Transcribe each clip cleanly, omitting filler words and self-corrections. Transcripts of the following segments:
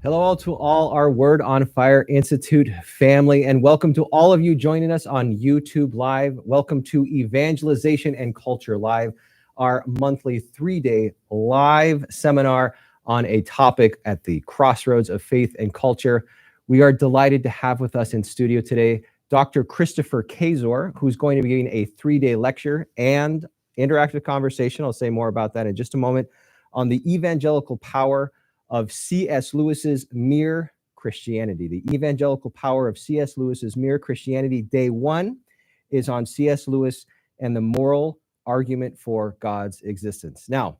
Hello to all our Word on Fire Institute family, and welcome to all of you joining us on YouTube Live. Welcome to Evangelization and Culture Live, our monthly 3-day live seminar on a topic at the crossroads of faith and culture. We are delighted to have with us in studio today Dr. Christopher Kaczor, who's going to be giving a 3-day lecture and interactive conversation. I'll say more about that in just a moment on the evangelical power of C.S. Lewis's Mere Christianity. The Evangelical Power of C.S. Lewis's Mere Christianity. Day 1 is on C.S. Lewis and the moral argument for God's existence. Now,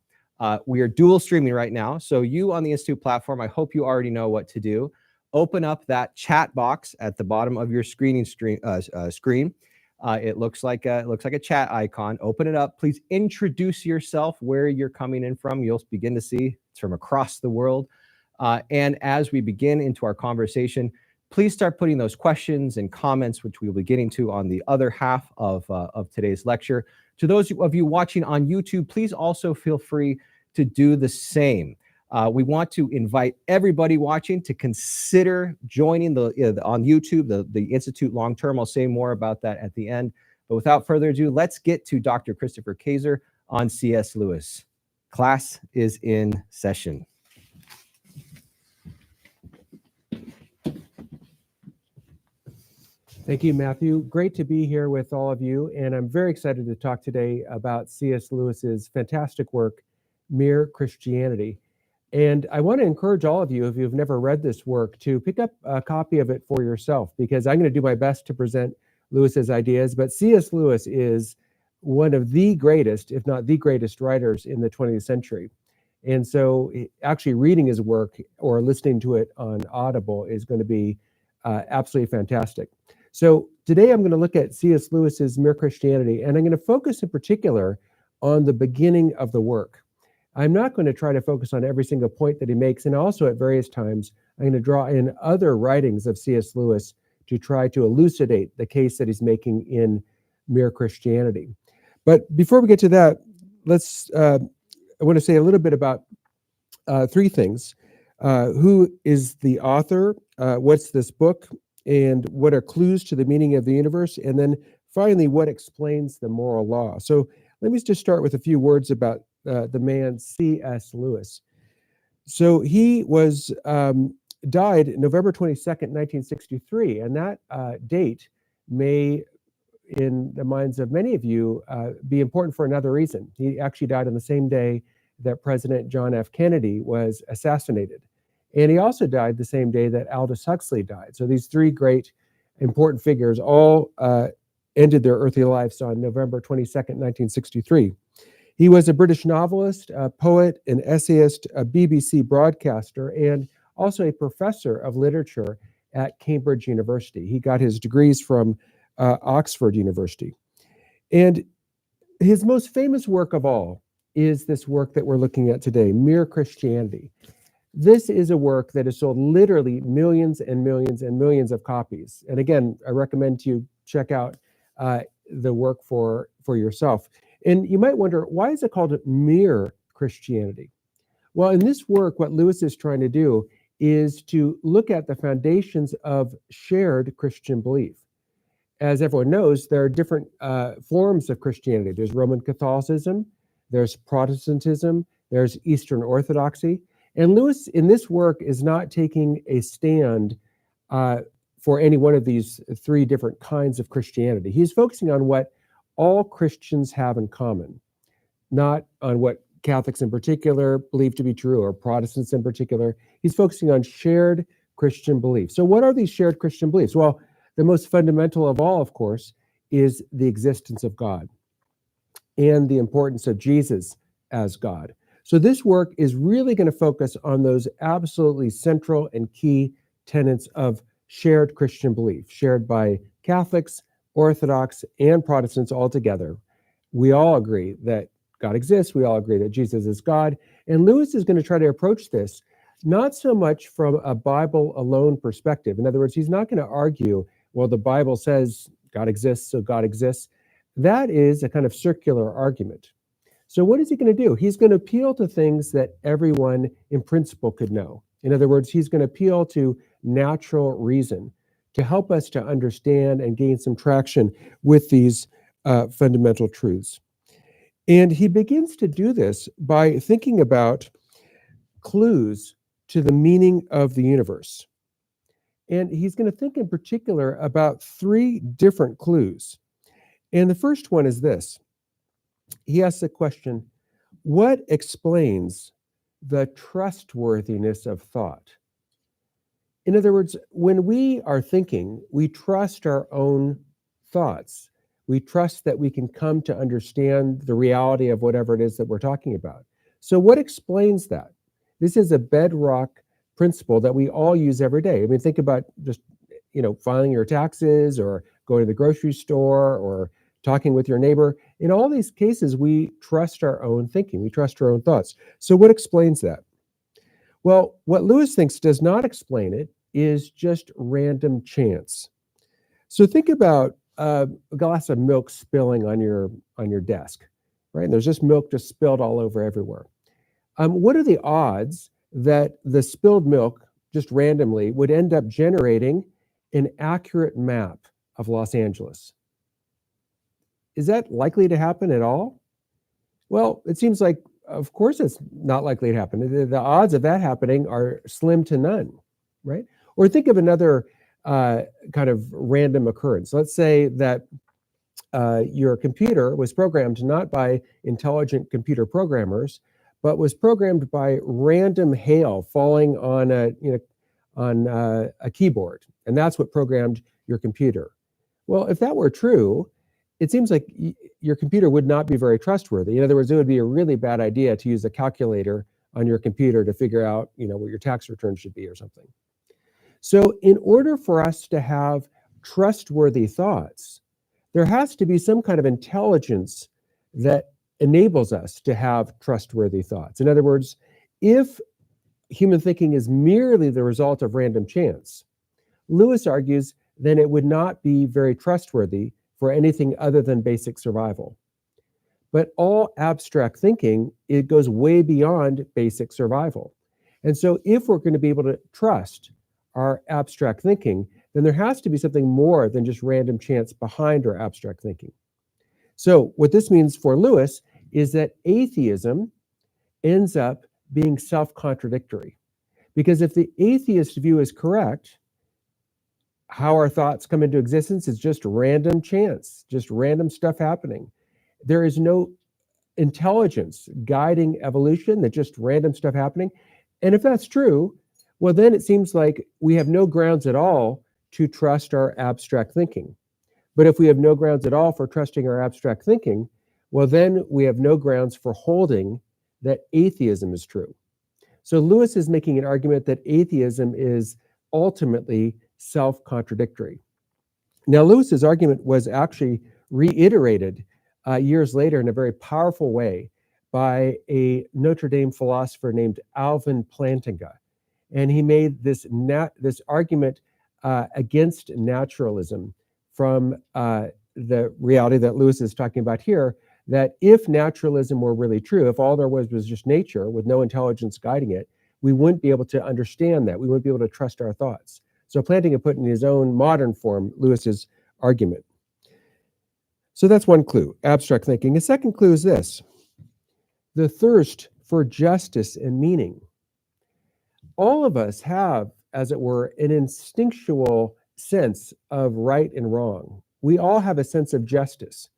we are dual streaming right now, so you on the Institute platform, I hope you already know what to do. Open up that chat box at the bottom of your screen. It looks like a chat icon. Open it up. Please introduce yourself, where you're coming in from. You'll begin to see it's from across the world. And as we begin into our conversation, please start putting those questions and comments, which we will be getting to on the other half of today's lecture. To those of you watching on YouTube, please also feel free to do the same. We want to invite everybody watching to consider joining on YouTube, the Institute long term. I'll say more about that at the end. But without further ado, let's get to Dr. Christopher Kaczor on C.S. Lewis. Class is in session. Thank you, Matthew. Great to be here with all of you, and I'm very excited to talk today about C.S. Lewis's fantastic work, Mere Christianity. And I want to encourage all of you, if you've never read this work, to pick up a copy of it for yourself, because I'm going to do my best to present Lewis's ideas. But C.S. Lewis is one of the greatest, if not the greatest, writers in the 20th century. And so actually reading his work or listening to it on Audible is going to be absolutely fantastic. So today I'm going to look at C.S. Lewis's Mere Christianity, and I'm going to focus in particular on the beginning of the work. I'm not going to try to focus on every single point that he makes, and also at various times, I'm going to draw in other writings of C.S. Lewis to try to elucidate the case that he's making in Mere Christianity. But before we get to that, I want to say a little bit about three things. Who is the author? What's this book? And what are clues to the meaning of the universe? And then finally, what explains the moral law? So let me just start with a few words about the man C.S. Lewis. So he was died November 22nd, 1963, and that date may, in the minds of many of you, be important for another reason. He actually died on the same day that President John F. Kennedy was assassinated. And he also died the same day that Aldous Huxley died. So these three great important figures all ended their earthly lives on November 22nd, 1963. He was a British novelist, a poet, an essayist, a BBC broadcaster, and also a professor of literature at Cambridge University. He got his degrees from Oxford University. And his most famous work of all is this work that we're looking at today, Mere Christianity. This is a work that has sold literally millions and millions and millions of copies. And again, I recommend you check out the work for yourself. And you might wonder, why is it called Mere Christianity? Well, in this work, what Lewis is trying to do is to look at the foundations of shared Christian belief. As everyone knows, there are different forms of Christianity. There's Roman Catholicism, there's Protestantism, there's Eastern Orthodoxy. And Lewis, in this work, is not taking a stand for any one of these three different kinds of Christianity. He's focusing on what all Christians have in common, not on what Catholics in particular believe to be true, or Protestants in particular. He's focusing on shared Christian beliefs. So what are these shared Christian beliefs? Well, the most fundamental of all, of course, is the existence of God and the importance of Jesus as God. So this work is really going to focus on those absolutely central and key tenets of shared Christian belief, shared by Catholics, Orthodox, and Protestants all together. We all agree that God exists. We all agree that Jesus is God. And Lewis is going to try to approach this not so much from a Bible alone perspective. In other words, he's not going to argue, well, the Bible says God exists, so God exists. That is a kind of circular argument. So what is he going to do? He's going to appeal to things that everyone in principle could know. In other words, he's going to appeal to natural reason to help us to understand and gain some traction with these fundamental truths. And he begins to do this by thinking about clues to the meaning of the universe. And he's going to think in particular about three different clues. And the first one is this. He asks the question, what explains the trustworthiness of thought? In other words, when we are thinking, we trust our own thoughts. We trust that we can come to understand the reality of whatever it is that we're talking about. So what explains that? This is a bedrock principle that we all use every day. I mean, think about just, filing your taxes or going to the grocery store or talking with your neighbor. In all these cases, we trust our own thinking. We trust our own thoughts. So what explains that? Well, what Lewis thinks does not explain it is just random chance. So think about a glass of milk spilling on your desk, right? And there's just milk just spilled all over everywhere. What are the odds that the spilled milk just randomly would end up generating an accurate map of Los Angeles? Is that likely to happen at all? Well, it seems like, of course, it's not likely to happen. The odds of that happening are slim to none, right? Or think of another kind of random occurrence. Let's say that your computer was programmed not by intelligent computer programmers, but was programmed by random hail falling on a keyboard, and that's what programmed your computer. Well, if that were true, it seems like your computer would not be very trustworthy. In other words, it would be a really bad idea to use a calculator on your computer to figure out, what your tax return should be or something. So in order for us to have trustworthy thoughts, there has to be some kind of intelligence that enables us to have trustworthy thoughts. In other words, if human thinking is merely the result of random chance, Lewis argues, then it would not be very trustworthy for anything other than basic survival. But all abstract thinking, it goes way beyond basic survival. And so if we're going to be able to trust our abstract thinking, then there has to be something more than just random chance behind our abstract thinking. So what this means for Lewis is that atheism ends up being self-contradictory. Because if the atheist view is correct, how our thoughts come into existence is just random chance, just random stuff happening. There is no intelligence guiding evolution, that just random stuff happening. And if that's true, well, then it seems like we have no grounds at all to trust our abstract thinking. But if we have no grounds at all for trusting our abstract thinking, well, then we have no grounds for holding that atheism is true. So Lewis is making an argument that atheism is ultimately self-contradictory. Now, Lewis's argument was actually reiterated years later in a very powerful way by a Notre Dame philosopher named Alvin Plantinga. And he made this argument against naturalism from the reality that Lewis is talking about here, that if naturalism were really true, if all there was just nature with no intelligence guiding it, we wouldn't be able to understand that. We wouldn't be able to trust our thoughts. So Plantinga put in his own modern form Lewis's argument. So that's one clue, abstract thinking. A second clue is this: the thirst for justice and meaning. All of us have, as it were, an instinctual sense of right and wrong. We all have a sense of justice.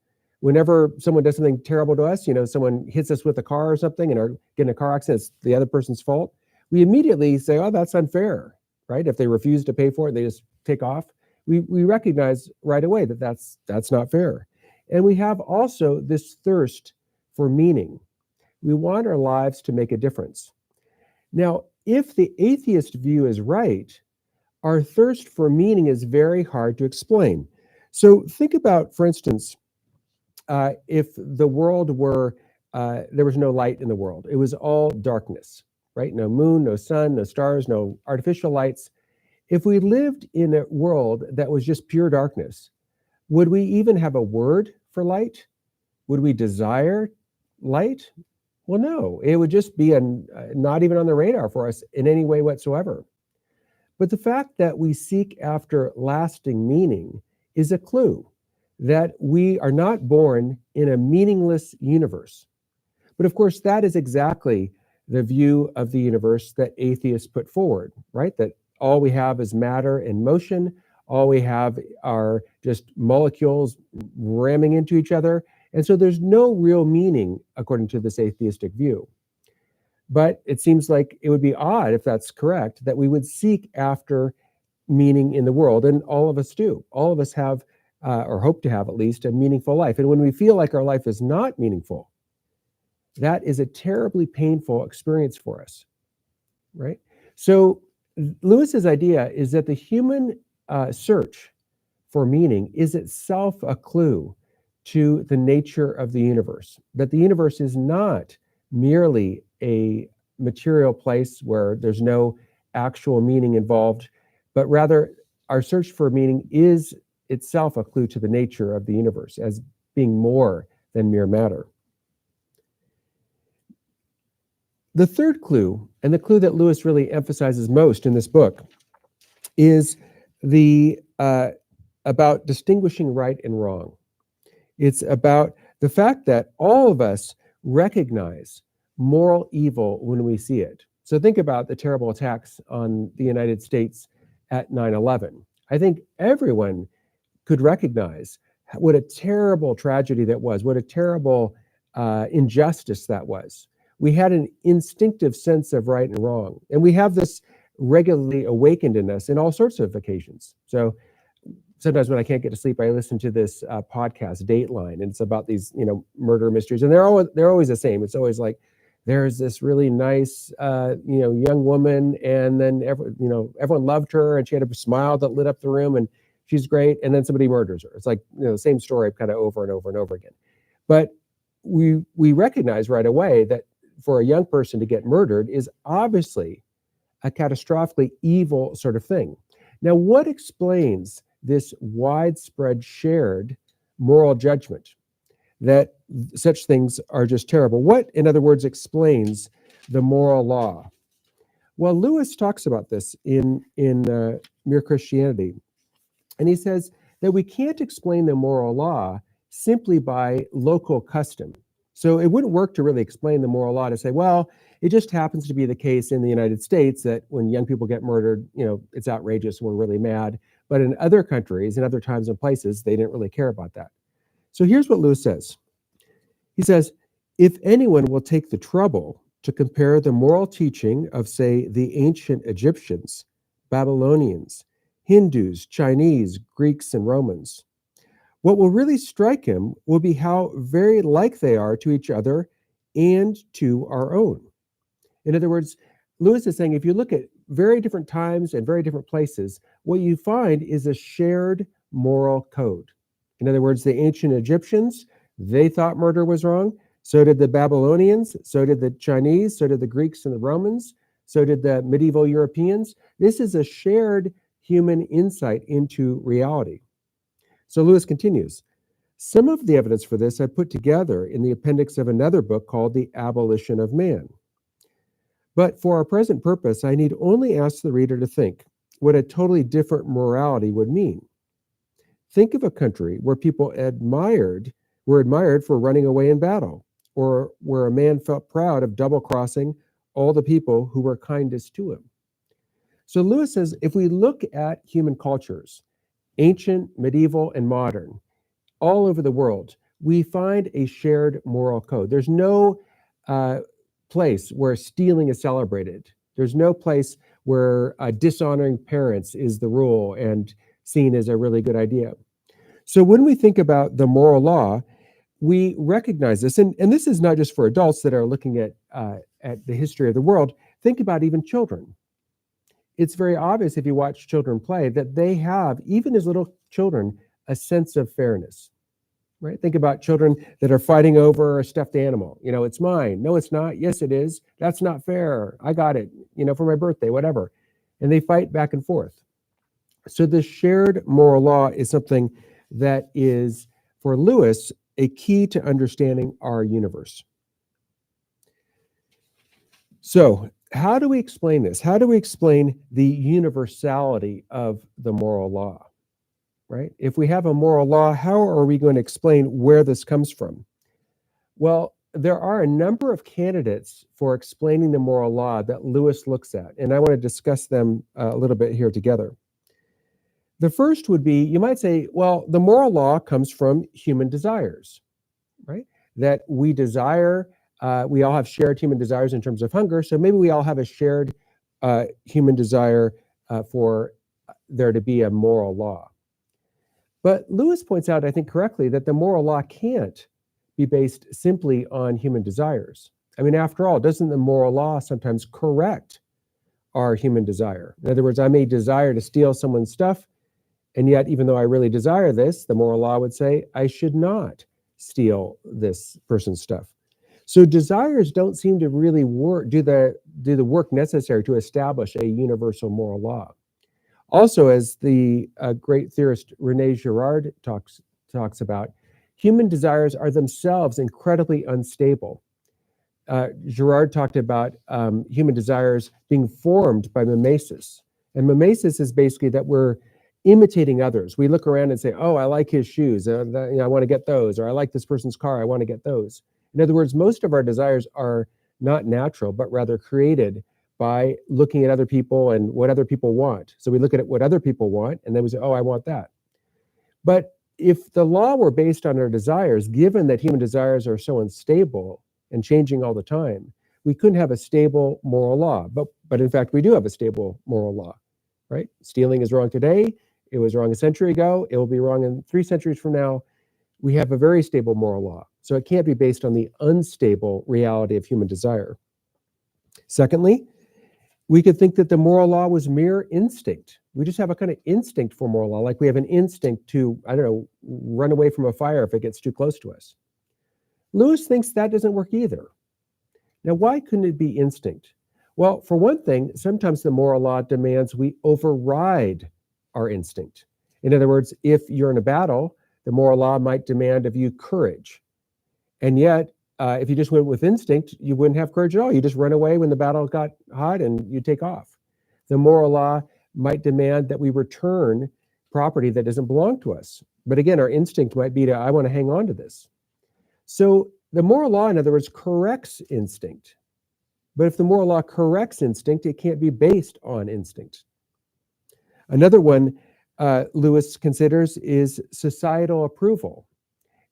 Whenever someone does something terrible to us, someone hits us with a car or something and are getting a car accident, it's the other person's fault, we immediately say, oh, that's unfair, right? If they refuse to pay for it, they just take off. We recognize right away that that's not fair. And we have also this thirst for meaning. We want our lives to make a difference. Now, if the atheist view is right, our thirst for meaning is very hard to explain. So think about, for instance, if the world were, there was no light in the world. It was all darkness, right? No moon, no sun, no stars, no artificial lights. If we lived in a world that was just pure darkness, would we even have a word for light? Would we desire light? Well, no, it would just be not even on the radar for us in any way whatsoever. But the fact that we seek after lasting meaning is a clue that we are not born in a meaningless universe. But of course, that is exactly the view of the universe that atheists put forward, right? That all we have is matter and motion. All we have are just molecules ramming into each other. And so there's no real meaning, according to this atheistic view. But it seems like it would be odd, if that's correct, that we would seek after meaning in the world. And all of us do. All of us have, or hope to have at least, a meaningful life. And when we feel like our life is not meaningful, that is a terribly painful experience for us, right? So Lewis's idea is that the human search for meaning is itself a clue to the nature of the universe, that the universe is not merely a material place where there's no actual meaning involved, but rather our search for meaning is itself a clue to the nature of the universe as being more than mere matter. The third clue, and the clue that Lewis really emphasizes most in this book, is the about distinguishing right and wrong. It's about the fact that all of us recognize moral evil when we see it. So think about the terrible attacks on the United States at 9/11. I think everyone could recognize what a terrible tragedy that was, what a terrible injustice that was. We had an instinctive sense of right and wrong, and we have this regularly awakened in us in all sorts of occasions. So sometimes when I can't get to sleep, I listen to this podcast, Dateline, and it's about these, murder mysteries, and they're always the same. It's always like there's this really nice, young woman, and then everyone loved her, and she had a smile that lit up the room, and she's great, and then somebody murders her. It's like the same story, kind of over and over and over again. But we recognize right away that for a young person to get murdered is obviously a catastrophically evil sort of thing. Now, what explains this widespread shared moral judgment that such things are just terrible? What, in other words, explains the moral law? Well, Lewis talks about this in Mere Christianity, and he says that we can't explain the moral law simply by local custom. So it wouldn't work to really explain the moral law to say, well, it just happens to be the case in the United States that when young people get murdered, it's outrageous, we're really mad. But in other countries, in other times and places, they didn't really care about that. So here's what Lewis says. He says, if anyone will take the trouble to compare the moral teaching of, say, the ancient Egyptians, Babylonians, Hindus, Chinese, Greeks, and Romans, what will really strike him will be how very like they are to each other and to our own. In other words, Lewis is saying if you look at very different times and very different places, what you find is a shared moral code. In other words, the ancient Egyptians, they thought murder was wrong. So did the Babylonians. So did the Chinese. So did the Greeks and the Romans. So did the medieval Europeans. This is a shared human insight into reality. So Lewis continues, some of the evidence for this I put together in the appendix of another book called The Abolition of Man. But for our present purpose, I need only ask the reader to think what a totally different morality would mean. Think of a country where people were admired for running away in battle, or where a man felt proud of double-crossing all the people who were kindest to him. So Lewis says, if we look at human cultures, ancient, medieval, and modern, all over the world, we find a shared moral code. There's no place where stealing is celebrated. There's no place where dishonoring parents is the rule and seen as a really good idea. So when we think about the moral law, we recognize this, and this is not just for adults that are looking at the history of the world. Think about even children. It's very obvious if you watch children play that they have, even as little children, a sense of fairness, right? Think about children that are fighting over a stuffed animal. It's mine. No, it's not. Yes, it is. That's not fair. I got it, for my birthday, whatever. And they fight back and forth. So the shared moral law is something that is, for Lewis, a key to understanding our universe. So, how do we explain this? How do we explain the universality of the moral law? Right? If we have a moral law, how are we going to explain where this comes from? Well, there are a number of candidates for explaining the moral law that Lewis looks at, and I want to discuss them a little bit here together. The first would be, you might say, well, the moral law comes from human desires, right? That we desire, we all have shared human desires in terms of hunger, so maybe we all have a shared human desire for there to be a moral law. But Lewis points out, I think correctly, that the moral law can't be based simply on human desires. I mean, after all, doesn't the moral law sometimes correct our human desire? In other words, I may desire to steal someone's stuff, and yet, even though I really desire this, the moral law would say I should not steal this person's stuff. So desires don't seem to really do the work necessary to establish a universal moral law. Also, as the great theorist René Girard talks about, human desires are themselves incredibly unstable. Girard talked about human desires being formed by mimesis. And mimesis is basically that we're imitating others. We look around and say, oh, I like his shoes. I want to get those. Or I like this person's car. I want to get those. In other words, most of our desires are not natural, but rather created by looking at other people and what other people want. So we look at what other people want, and then we say, oh, I want that. But if the law were based on our desires, given that human desires are so unstable and changing all the time, we couldn't have a stable moral law. But in fact, we do have a stable moral law, right? Stealing is wrong today. It was wrong a century ago. It will be wrong in 3 centuries from now. We have a very stable moral law. So it can't be based on the unstable reality of human desire. Secondly, we could think that the moral law was mere instinct. We just have a kind of instinct for moral law, like we have an instinct to, run away from a fire if it gets too close to us. Lewis thinks that doesn't work either. Now, why couldn't it be instinct? Well, for one thing, sometimes the moral law demands we override our instinct. In other words, if you're in a battle, the moral law might demand of you courage. And yet, if you just went with instinct, you wouldn't have courage at all. You just run away when the battle got hot and you take off. The moral law might demand that we return property that doesn't belong to us. But again, our instinct might be to, I want to hang on to this. So the moral law, in other words, corrects instinct. But if the moral law corrects instinct, it can't be based on instinct. Another one Lewis considers is societal approval.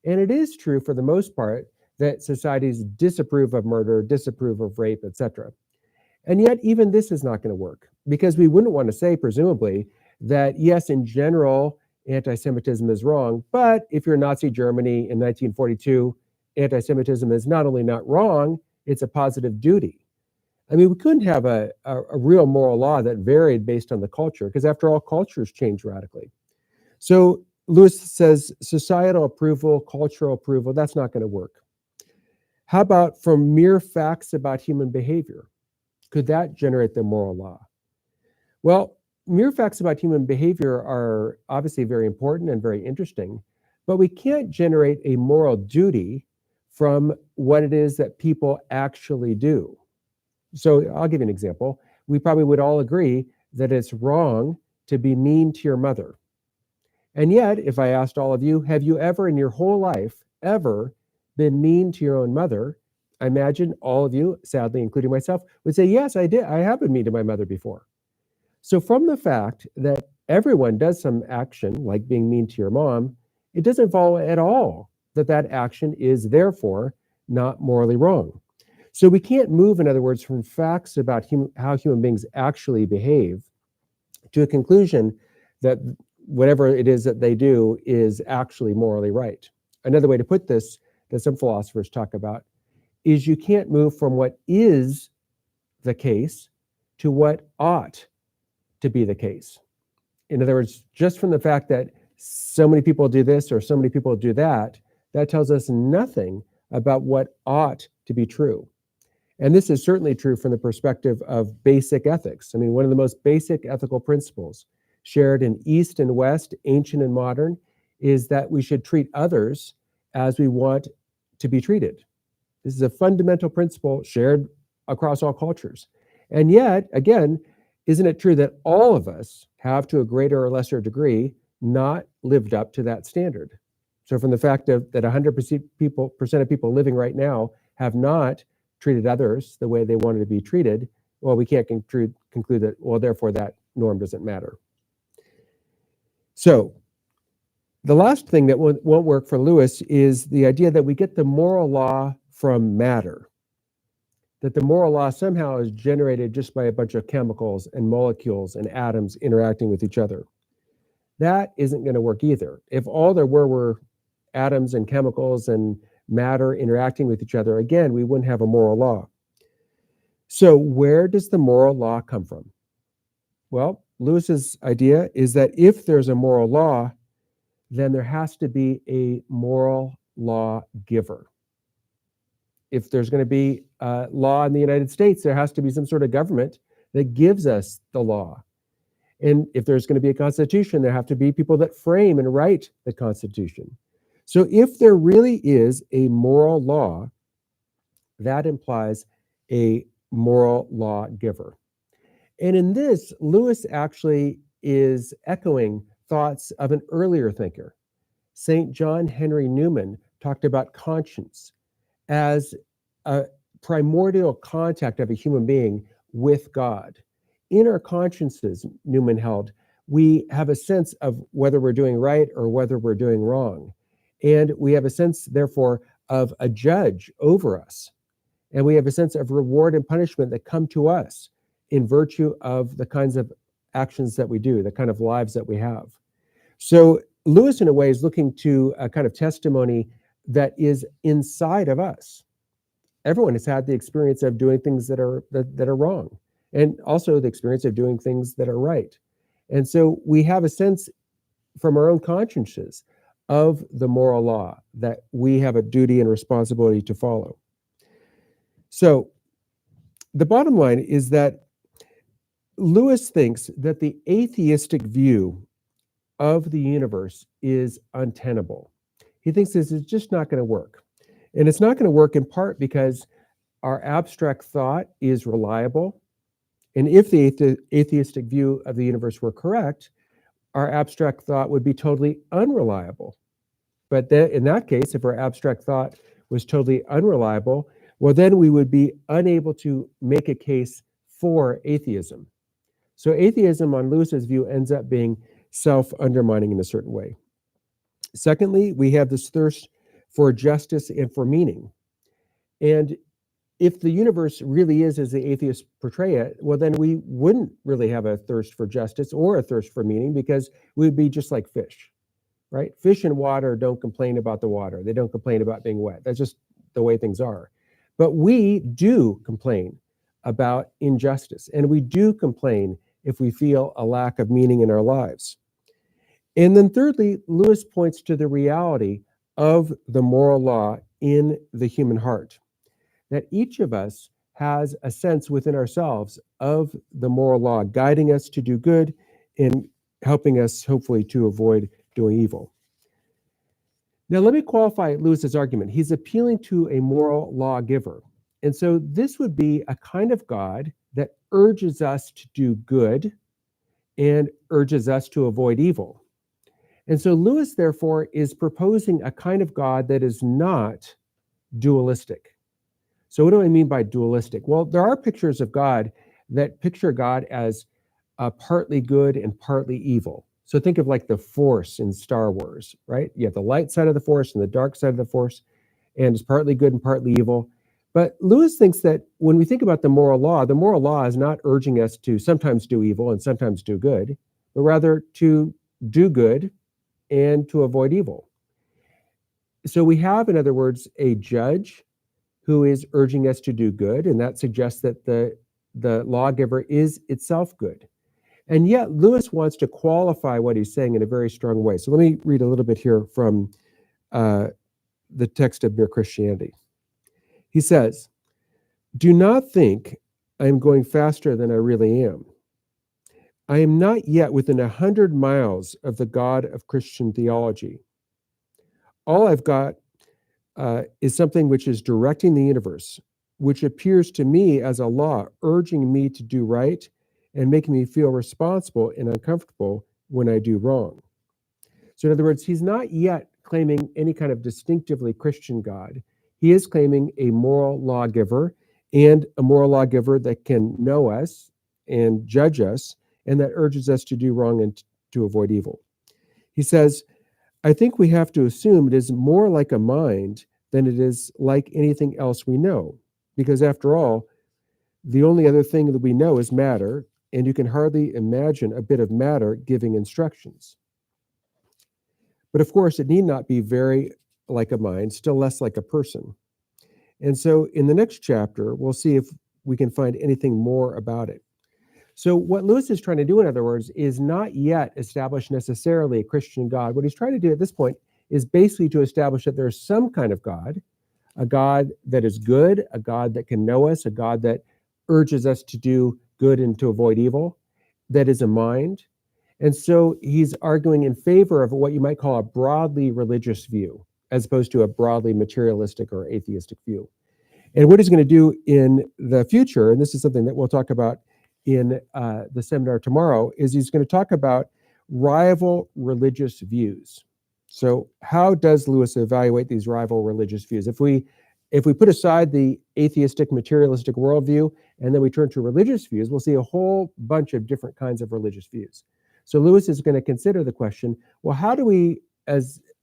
And it is true for the most part that societies disapprove of murder, disapprove of rape, etc. And yet even this is not going to work, because we wouldn't want to say, presumably, that yes, in general, anti-Semitism is wrong, but if you're Nazi Germany in 1942, anti-Semitism is not only not wrong, it's a positive duty. I mean, we couldn't have a real moral law that varied based on the culture, because after all, cultures change radically. So Lewis says societal approval, cultural approval, that's not going to work. How about from mere facts about human behavior? Could that generate the moral law? Well, mere facts about human behavior are obviously very important and very interesting, but we can't generate a moral duty from what it is that people actually do. So I'll give you an example. We probably would all agree that it's wrong to be mean to your mother. And yet, if I asked all of you, have you ever in your whole life ever been mean to your own mother? I imagine all of you, sadly, including myself, would say, yes, I did. I have been mean to my mother before. So from the fact that everyone does some action, like being mean to your mom, it doesn't follow at all that that action is therefore not morally wrong. So we can't move, in other words, from facts about how human beings actually behave to a conclusion that whatever it is that they do is actually morally right. Another way to put this that some philosophers talk about is you can't move from what is the case to what ought to be the case. In other words, just from the fact that so many people do this or so many people do that, that tells us nothing about what ought to be true. And this is certainly true from the perspective of basic ethics. I mean, one of the most basic ethical principles shared in East and West, ancient and modern, is that we should treat others as we want to be treated. This is a fundamental principle shared across all cultures. And yet, again, isn't it true that all of us have, to a greater or lesser degree, not lived up to that standard? So from the fact that 100% of people living right now have not treated others the way they wanted to be treated, well, we can't conclude that, well, therefore that norm doesn't matter. So the last thing that won't work for Lewis is the idea that we get the moral law from matter, that the moral law somehow is generated just by a bunch of chemicals and molecules and atoms interacting with each other. That isn't going to work either. If all there were atoms and chemicals and matter interacting with each other, again, we wouldn't have a moral law. So where does the moral law come from? Well, Lewis's idea is that if there's a moral law, then there has to be a moral law giver. If there's going to be a law in the United States, there has to be some sort of government that gives us the law. And if there's going to be a constitution, there have to be people that frame and write the Constitution. So if there really is a moral law, that implies a moral law giver. And in this, Lewis actually is echoing thoughts of an earlier thinker. St. John Henry Newman talked about conscience as a primordial contact of a human being with God. In our consciences, Newman held, we have a sense of whether we're doing right or whether we're doing wrong. And we have a sense, therefore, of a judge over us. And we have a sense of reward and punishment that come to us in virtue of the kinds of actions that we do, the kind of lives that we have. So Lewis, in a way, is looking to a kind of testimony that is inside of us. Everyone has had the experience of doing things that are wrong, and also the experience of doing things that are right. And so we have a sense from our own consciences of the moral law that we have a duty and responsibility to follow. So the bottom line is that Lewis thinks that the atheistic view of the universe is untenable. He thinks this is just not going to work. And it's not going to work in part because our abstract thought is reliable. And if the atheistic view of the universe were correct, our abstract thought would be totally unreliable. But then, in that case, if our abstract thought was totally unreliable, well, then we would be unable to make a case for atheism. So atheism, on Lewis's view, ends up being self-undermining in a certain way. Secondly, we have this thirst for justice and for meaning. And if the universe really is as the atheists portray it, well, then we wouldn't really have a thirst for justice or a thirst for meaning, because we would be just like fish, right? Fish in water don't complain about the water. They don't complain about being wet. That's just the way things are. But we do complain about injustice, and we do complain if we feel a lack of meaning in our lives. And then thirdly, Lewis points to the reality of the moral law in the human heart, that each of us has a sense within ourselves of the moral law guiding us to do good and helping us, hopefully, to avoid doing evil. Now, let me qualify Lewis's argument. He's appealing to a moral lawgiver. And so this would be a kind of God that urges us to do good and urges us to avoid evil. And so Lewis, therefore, is proposing a kind of God that is not dualistic. So what do I mean by dualistic? Well, there are pictures of God that picture God as partly good and partly evil. So think of like the Force in Star Wars, right? You have the light side of the Force and the dark side of the Force, and it's partly good and partly evil. But Lewis thinks that when we think about the moral law is not urging us to sometimes do evil and sometimes do good, but rather to do good and to avoid evil. So we have, in other words, a judge who is urging us to do good, and that suggests that the lawgiver is itself good. And yet Lewis wants to qualify what he's saying in a very strong way. So let me read a little bit here from the text of Mere Christianity. He says, "Do not think I am going faster than I really am. I am not yet within 100 miles of the God of Christian theology. All I've got is something which is directing the universe, which appears to me as a law, urging me to do right and making me feel responsible and uncomfortable when I do wrong. So in other words, he's not yet claiming any kind of distinctively Christian God. He is claiming a moral lawgiver, and a moral lawgiver that can know us and judge us, and that urges us to do wrong and to avoid evil. He says, I think we have to assume it is more like a mind than it is like anything else we know. Because after all, the only other thing that we know is matter, and you can hardly imagine a bit of matter giving instructions. But of course, it need not be very like a mind, still less like a person. And so in the next chapter, we'll see if we can find anything more about it. So what Lewis is trying to do, in other words, is not yet establish necessarily a Christian God. What he's trying to do at this point is basically to establish that there's some kind of God, a God that is good, a God that can know us, a God that urges us to do good and to avoid evil, that is a mind. And so he's arguing in favor of what you might call a broadly religious view, as opposed to a broadly materialistic or atheistic view. And what he's going to do in the future, and this is something that we'll talk about in the seminar tomorrow, is he's going to talk about rival religious views. So how does Lewis evaluate these rival religious views? If we put aside the atheistic, materialistic worldview, and then we turn to religious views, we'll see a whole bunch of different kinds of religious views. So Lewis is going to consider the question, well, how do we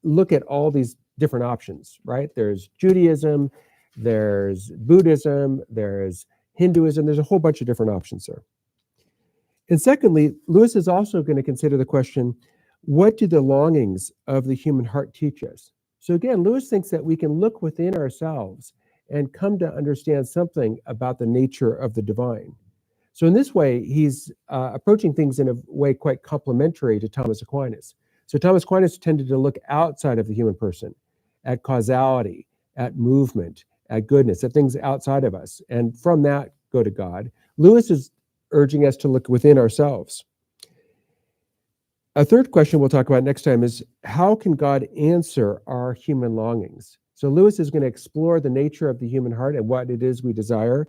look at all these different options, right? There's Judaism, there's Buddhism, there's Hinduism, there's a whole bunch of different options there. And secondly, Lewis is also going to consider the question, what do the longings of the human heart teach us? So again, Lewis thinks that we can look within ourselves and come to understand something about the nature of the divine. So in this way, he's approaching things in a way quite complementary to Thomas Aquinas. So Thomas Aquinas tended to look outside of the human person, at causality, at movement, at goodness, at things outside of us, and from that go to God. Lewis is urging us to look within ourselves. A third question we'll talk about next time is, how can God answer our human longings? So Lewis is going to explore the nature of the human heart and what it is we desire.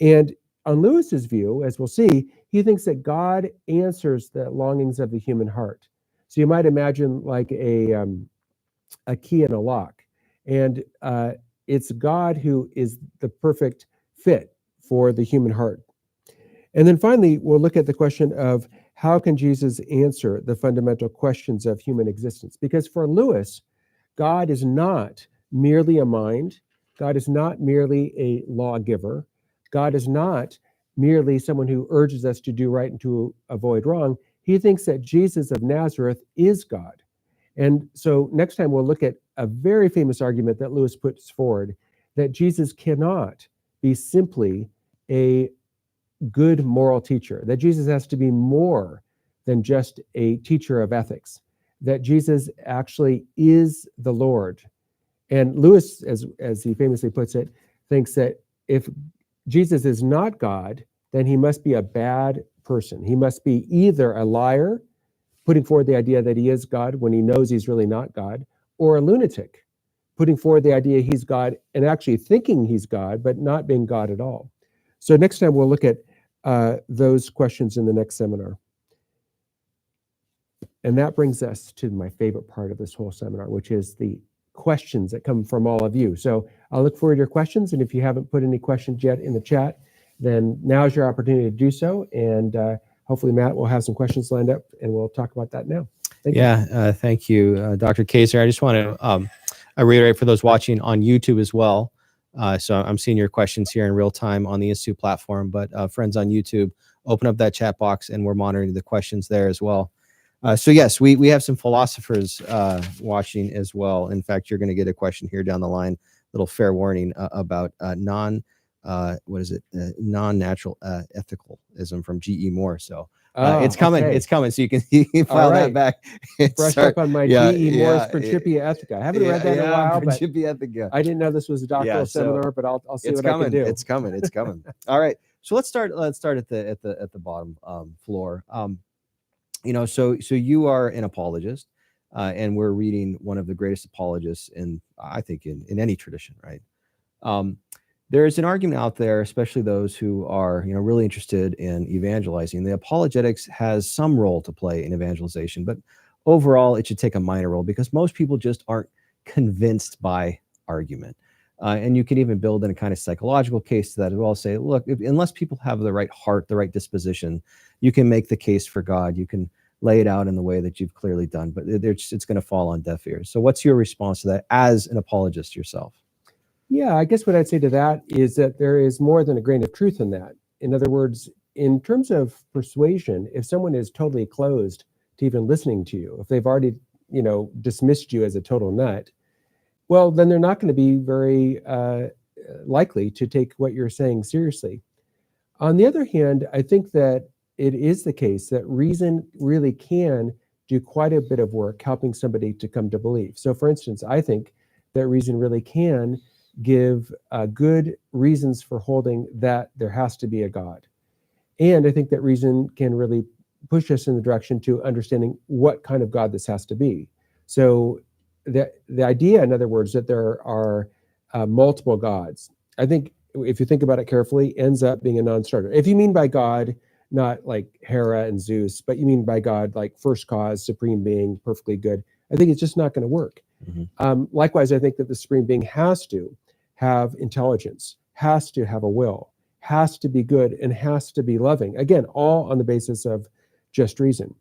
And on Lewis's view, as we'll see, he thinks that God answers the longings of the human heart. So you might imagine like a key in a lock. And it's God who is the perfect fit for the human heart. And then finally, we'll look at the question of how can Jesus answer the fundamental questions of human existence? Because for Lewis, God is not merely a mind. God is not merely a lawgiver. God is not merely someone who urges us to do right and to avoid wrong. He thinks that Jesus of Nazareth is God. And so next time we'll look at a very famous argument that Lewis puts forward, that Jesus cannot be simply a good moral teacher, that Jesus has to be more than just a teacher of ethics, that Jesus actually is the Lord. And Lewis, as he famously puts it, thinks that if Jesus is not God, then he must be a bad person. He must be either a liar, putting forward the idea that he is God when he knows he's really not God, or a lunatic, putting forward the idea he's God and actually thinking he's God, but not being God at all. So next time we'll look at those questions in the next seminar. And that brings us to my favorite part of this whole seminar, which is the questions that come from all of you. So I'll look forward to your questions. And if you haven't put any questions yet in the chat, then now's your opportunity to do so. And hopefully Matt will have some questions lined up and we'll talk about that now. Thank you. Thank you, Dr. Kaczor. I just want to reiterate for those watching on YouTube as well. So I'm seeing your questions here in real time on the Institute platform, but friends on YouTube, open up that chat box and we're monitoring the questions there as well. So yes, we have some philosophers watching as well. In fact, you're going to get a question here down the line, little fair warning about non-natural ethicalism from G.E. Moore. So it's coming. Okay. It's coming. So you can file that back. Brush up on my G.E. Moore's Principia Ethica. I haven't read that in a while, but Principia Ethica. I didn't know this was a doctoral seminar, but I'll see what I can do. It's coming. It's coming. All right. So let's start at the bottom floor. So you are an apologist, and we're reading one of the greatest apologists in any tradition, right? There is an argument out there, especially those who are, really interested in evangelizing. The apologetics has some role to play in evangelization, but overall, it should take a minor role because most people just aren't convinced by argument. And you can even build in a kind of psychological case to that as well. Say, look, unless people have the right heart, the right disposition, you can make the case for God. You can lay it out in the way that you've clearly done, but it's going to fall on deaf ears. So what's your response to that as an apologist yourself? Yeah, I guess what I'd say to that is that there is more than a grain of truth in that. In other words, in terms of persuasion, if someone is totally closed to even listening to you, if they've already, dismissed you as a total nut, well, then they're not going to be very likely to take what you're saying seriously. On the other hand, I think that it is the case that reason really can do quite a bit of work helping somebody to come to believe. So, for instance, I think that reason really can give good reasons for holding that there has to be a God. And I think that reason can really push us in the direction to understanding what kind of God this has to be. So the idea, in other words, that there are multiple gods, I think if you think about it carefully, ends up being a non-starter. If you mean by God, not like Hera and Zeus, but you mean by God, like first cause, supreme being, perfectly good, I think it's just not going to work. Mm-hmm. Likewise, I think that the supreme being has to have intelligence, has to have a will, has to be good, and has to be loving. Again, all on the basis of just reason.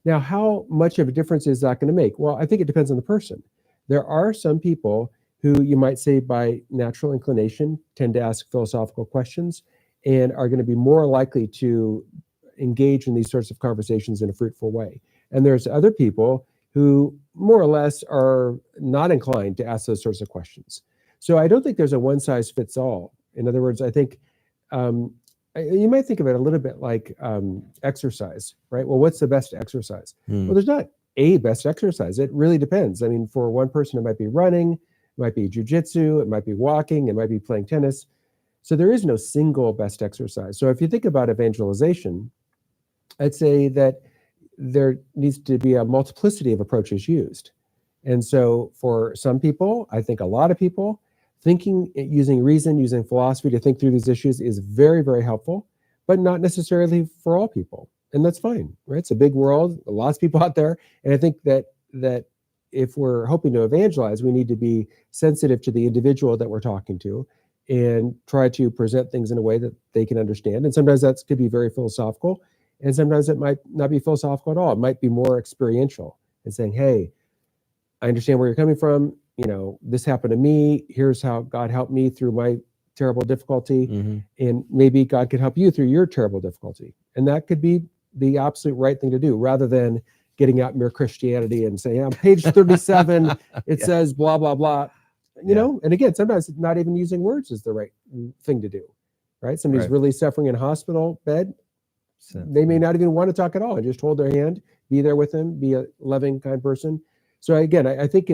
Now, how much of a difference is that going to make? Well, I think it depends on the person. There are some people who you might say by natural inclination tend to ask philosophical questions and are going to be more likely to engage in these sorts of conversations in a fruitful way. And there's other people who more or less are not inclined to ask those sorts of questions. So I don't think there's a one size fits all. In other words, I think you might think of it a little bit like exercise, right? Well, what's the best exercise? Well, there's not a best exercise. It really depends. I mean, for one person, it might be running, it might be jujitsu, it might be walking, it might be playing tennis. So there is no single best exercise. So if you think about evangelization, I'd say that there needs to be a multiplicity of approaches used. And so for some people, I think a lot of people, thinking, using reason, using philosophy to think through these issues is very, very helpful, but not necessarily for all people. And that's fine, right? It's a big world, lots of people out there. And I think that if we're hoping to evangelize, we need to be sensitive to the individual that we're talking to and try to present things in a way that they can understand. And sometimes that could be very philosophical, and sometimes it might not be philosophical at all. It might be more experiential and saying, hey, I understand where you're coming from. This happened to me. Here's how God helped me through my terrible difficulty. Mm-hmm. And maybe God could help you through your terrible difficulty. And that could be the absolute right thing to do, rather than getting out mere Christianity and saying, on page 37, it says blah, blah, blah. You know, and again, sometimes not even using words is the right thing to do, right? Somebody's really suffering in a hospital bed. They may not even want to talk at all. Just hold their hand, be there with them, be a loving, kind person. So again, I think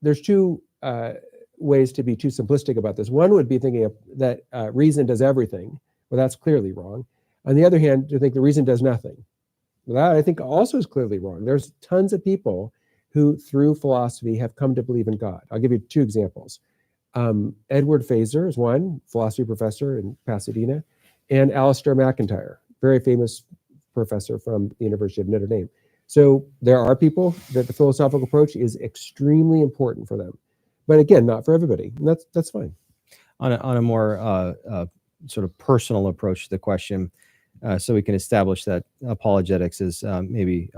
there's two ways to be too simplistic about this. One would be thinking that reason does everything. Well, that's clearly wrong. On the other hand, to think the reason does nothing. Well, that I think also is clearly wrong. There's tons of people who, through philosophy, have come to believe in God. I'll give you two examples. Edward Fazer is one, philosophy professor in Pasadena, and Alistair McIntyre, very famous professor from the University of Notre Dame. So there are people that the philosophical approach is extremely important for them, but again, not for everybody. And that's fine. On a more sort of personal approach to the question, so we can establish that apologetics is maybe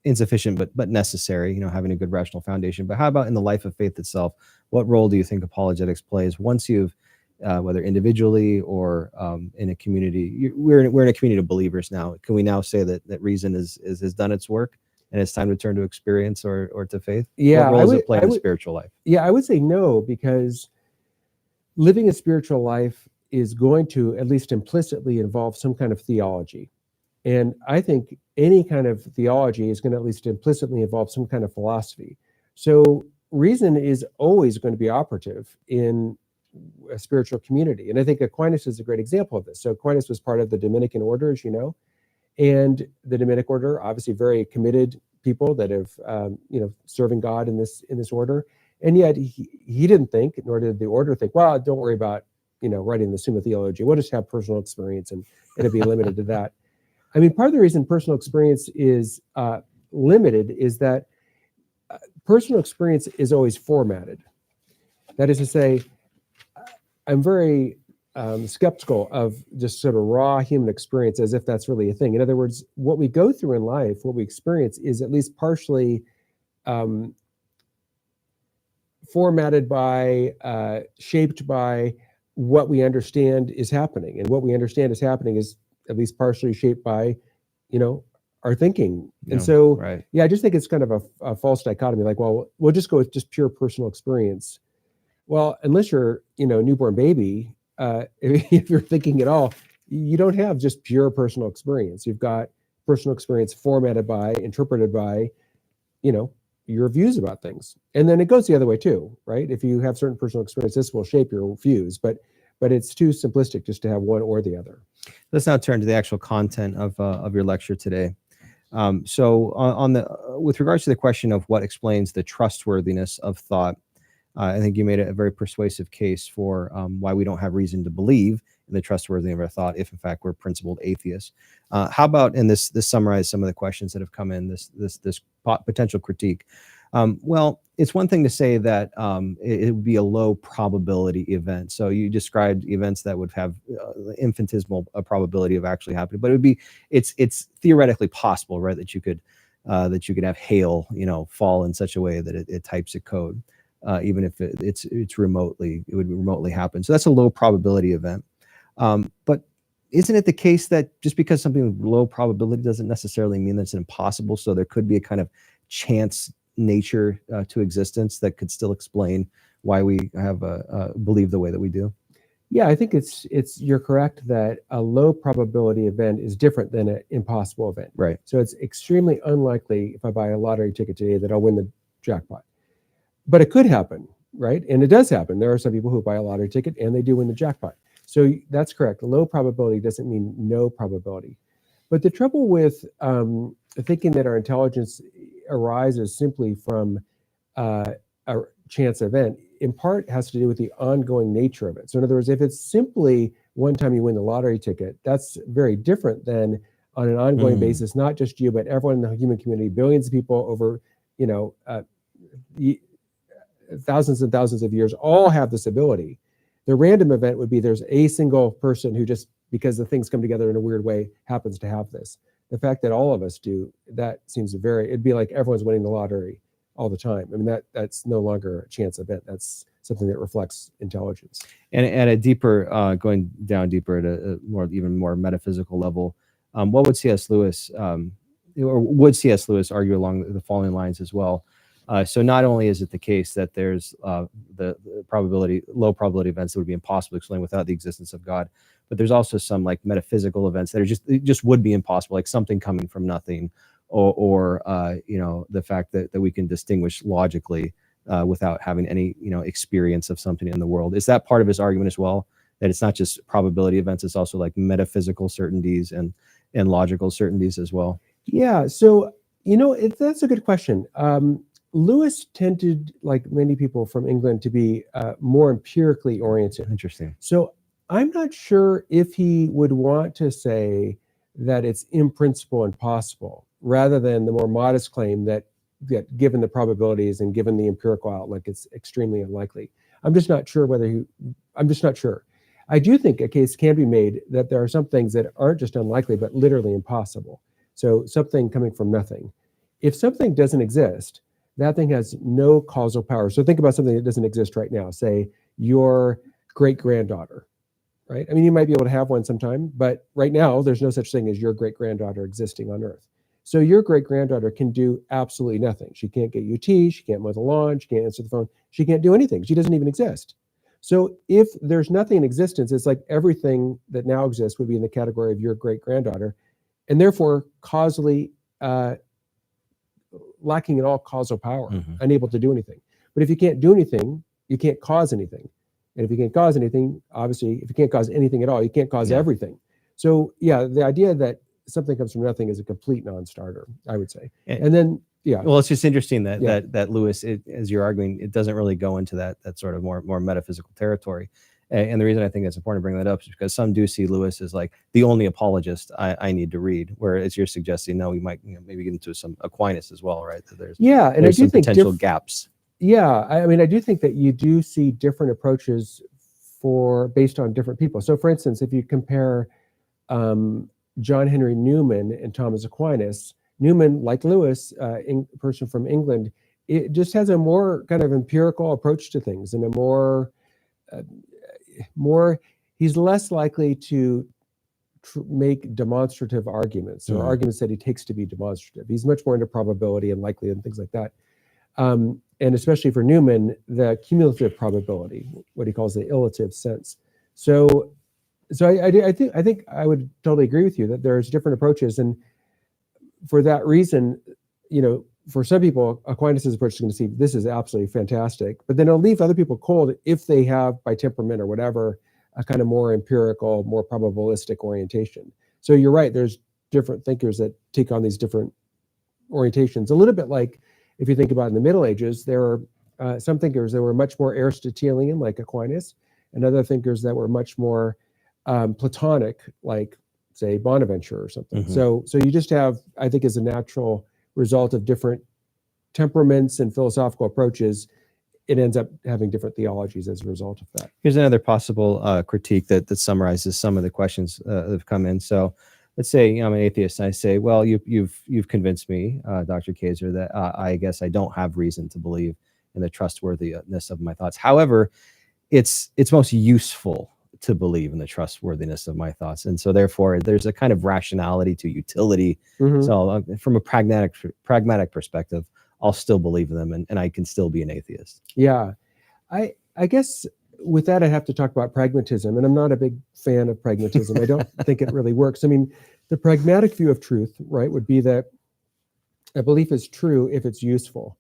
insufficient but necessary. Having a good rational foundation. But how about in the life of faith itself? What role do you think apologetics plays once you've whether individually or in a community? We're in a community of believers now. Can we now say that reason has done its work and it's time to turn to experience or to faith? Yeah, what role does it play in the spiritual life? Yeah, I would say no, because living a spiritual life is going to at least implicitly involve some kind of theology. And I think any kind of theology is going to at least implicitly involve some kind of philosophy. So reason is always going to be operative in a spiritual community. And I think Aquinas is a great example of this. So Aquinas was part of the Dominican order, as you know, and the Dominican order, obviously very committed people that have, serving God in this order. And yet he didn't think, nor did the order think, well, don't worry about, writing the Summa Theologiae. We'll just have personal experience and it'll be limited to that. I mean, part of the reason personal experience is limited is that personal experience is always formatted. That is to say, I'm very skeptical of just sort of raw human experience as if that's really a thing. In other words, what we go through in life, what we experience is at least partially formatted by, shaped by what we understand is happening. And what we understand is happening is at least partially shaped by, our thinking. And so, right. I just think it's kind of a false dichotomy. Like, well, we'll just go with just pure personal experience. Well, unless you're, a newborn baby, if you're thinking at all, you don't have just pure personal experience. You've got personal experience formatted by, interpreted by, your views about things. And then it goes the other way too, right? If you have certain personal experience, this will shape your views, but it's too simplistic just to have one or the other. Let's now turn to the actual content of your lecture today. So with regards to the question of what explains the trustworthiness of thought, I think you made a very persuasive case for why we don't have reason to believe in the trustworthiness of our thought if, in fact, we're principled atheists. How about in this summarize some of the questions that have come in, this potential critique? Well, it's one thing to say that it would be a low probability event. So you described events that would have infinitesimal probability of actually happening, but it's theoretically possible, right, that you could have hail, fall in such a way that it types a code. Even if it would remotely happen. So that's a low probability event. But isn't it the case that just because something with low probability doesn't necessarily mean that it's impossible? So there could be a kind of chance nature to existence that could still explain why we have believe the way that we do. Yeah, I think you're correct that a low probability event is different than an impossible event. Right. So it's extremely unlikely if I buy a lottery ticket today that I'll win the jackpot. But it could happen, right? And it does happen. There are some people who buy a lottery ticket and they do win the jackpot. So that's correct. Low probability doesn't mean no probability. But the trouble with thinking that our intelligence arises simply from a chance event, in part has to do with the ongoing nature of it. So in other words, if it's simply one time you win the lottery ticket, that's very different than on an ongoing basis, not just you, but everyone in the human community, billions of people over, thousands and thousands of years all have this ability. The random event would be there's a single person who just, because the things come together in a weird way, happens to have this. The fact that all of us do, that seems it'd be like everyone's winning the lottery all the time. I mean, that's no longer a chance event. That's something that reflects intelligence. And at a deeper, going down deeper at even more metaphysical level, what would C.S. Lewis, or would C.S. Lewis argue along the following lines as well? So not only is it the case that there's the low probability events that would be impossible to explain without the existence of God, but there's also some like metaphysical events that just would be impossible, like something coming from nothing, or the fact that we can distinguish logically without having any experience of something in the world. Is that part of his argument as well? That it's not just probability events; it's also like metaphysical certainties and logical certainties as well. Yeah. So that's a good question. Lewis tended, like many people from England, to be more empirically oriented. Interesting. So I'm not sure if he would want to say that it's in principle impossible, rather than the more modest claim that given the probabilities and given the empirical outlook, it's extremely unlikely. I'm just not sure. I do think a case can be made that there are some things that aren't just unlikely, but literally impossible. So something coming from nothing. If something doesn't exist, that thing has no causal power. So think about something that doesn't exist right now, say your great-granddaughter, right? I mean, you might be able to have one sometime, but right now there's no such thing as your great-granddaughter existing on Earth. So your great-granddaughter can do absolutely nothing. She can't get you tea, she can't mow the lawn, she can't answer the phone, she can't do anything. She doesn't even exist. So if there's nothing in existence, it's like everything that now exists would be in the category of your great-granddaughter, and therefore causally lacking in all causal power, unable to do anything. But if you can't do anything, you can't cause anything. And if you can't cause anything, obviously, if you can't cause anything at all, you can't cause everything. So yeah, the idea that something comes from nothing is a complete non-starter, I would say. And then Yeah. Well, it's just interesting that Yeah. that Lewis, as you're arguing, it doesn't really go into that sort of more metaphysical territory. And the reason I think it's important to bring that up is because some do see Lewis as like the only apologist I need to read, whereas you're suggesting, no, we might maybe get into some Aquinas as well, right? That there's And I do some think potential gaps. Yeah, I mean, I do think that you do see different approaches based on different people. So, for instance, if you compare John Henry Newman and Thomas Aquinas, Newman, like Lewis, a person from England, it just has a more kind of empirical approach to things, and a more he's less likely to make demonstrative arguments or arguments that he takes to be demonstrative. He's much more into probability and likelihood and things like that. And especially for Newman, the cumulative probability, what he calls the illative sense. So I think I would totally agree with you that there's different approaches, and for that reason, for some people, Aquinas' approach is going to see this is absolutely fantastic, but then it'll leave other people cold if they have, by temperament or whatever, a kind of more empirical, more probabilistic orientation. So you're right, there's different thinkers that take on these different orientations. A little bit like if you think about in the Middle Ages, there were some thinkers that were much more Aristotelian, like Aquinas, and other thinkers that were much more Platonic, like, say, Bonaventure or something. So you just have, I think, as a natural result of different temperaments and philosophical approaches, it ends up having different theologies as a result of that. Here's another possible critique that summarizes some of the questions that have come in. So let's say I'm an atheist, and I say, well, you've convinced me, Dr. Kaczor, that I guess I don't have reason to believe in the trustworthiness of my thoughts. However, it's most useful to believe in the trustworthiness of my thoughts, and so therefore there's a kind of rationality to utility. So from a pragmatic perspective, I'll still believe in them, and I can still be an atheist. Yeah, I guess with that I have to talk about pragmatism, and I'm not a big fan of pragmatism. I don't think it really works. I mean, the pragmatic view of truth, right, would be that a belief is true if it's useful,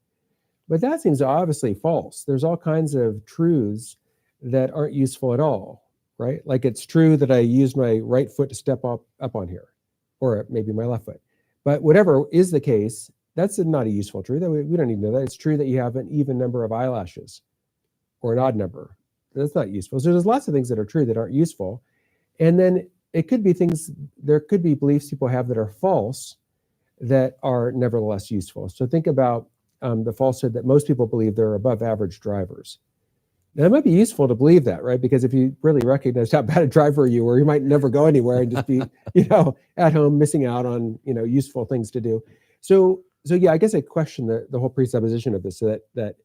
but that seems obviously false. There's all kinds of truths that aren't useful at all, right? Like, it's true that I use my right foot to step up on here, or maybe my left foot, but whatever is the case, that's not a useful truth. We don't need to know that. It's true that you have an even number of eyelashes or an odd number. That's not useful. So there's lots of things that are true that aren't useful. And then it could be there could be beliefs people have that are false that are nevertheless useful. So think about the falsehood that most people believe they're above average drivers. Now, it might be useful to believe that, right? Because if you really recognize how bad a driver you were, you might never go anywhere and just be, at home missing out on, useful things to do. So yeah, I guess I question the whole presupposition of this, so that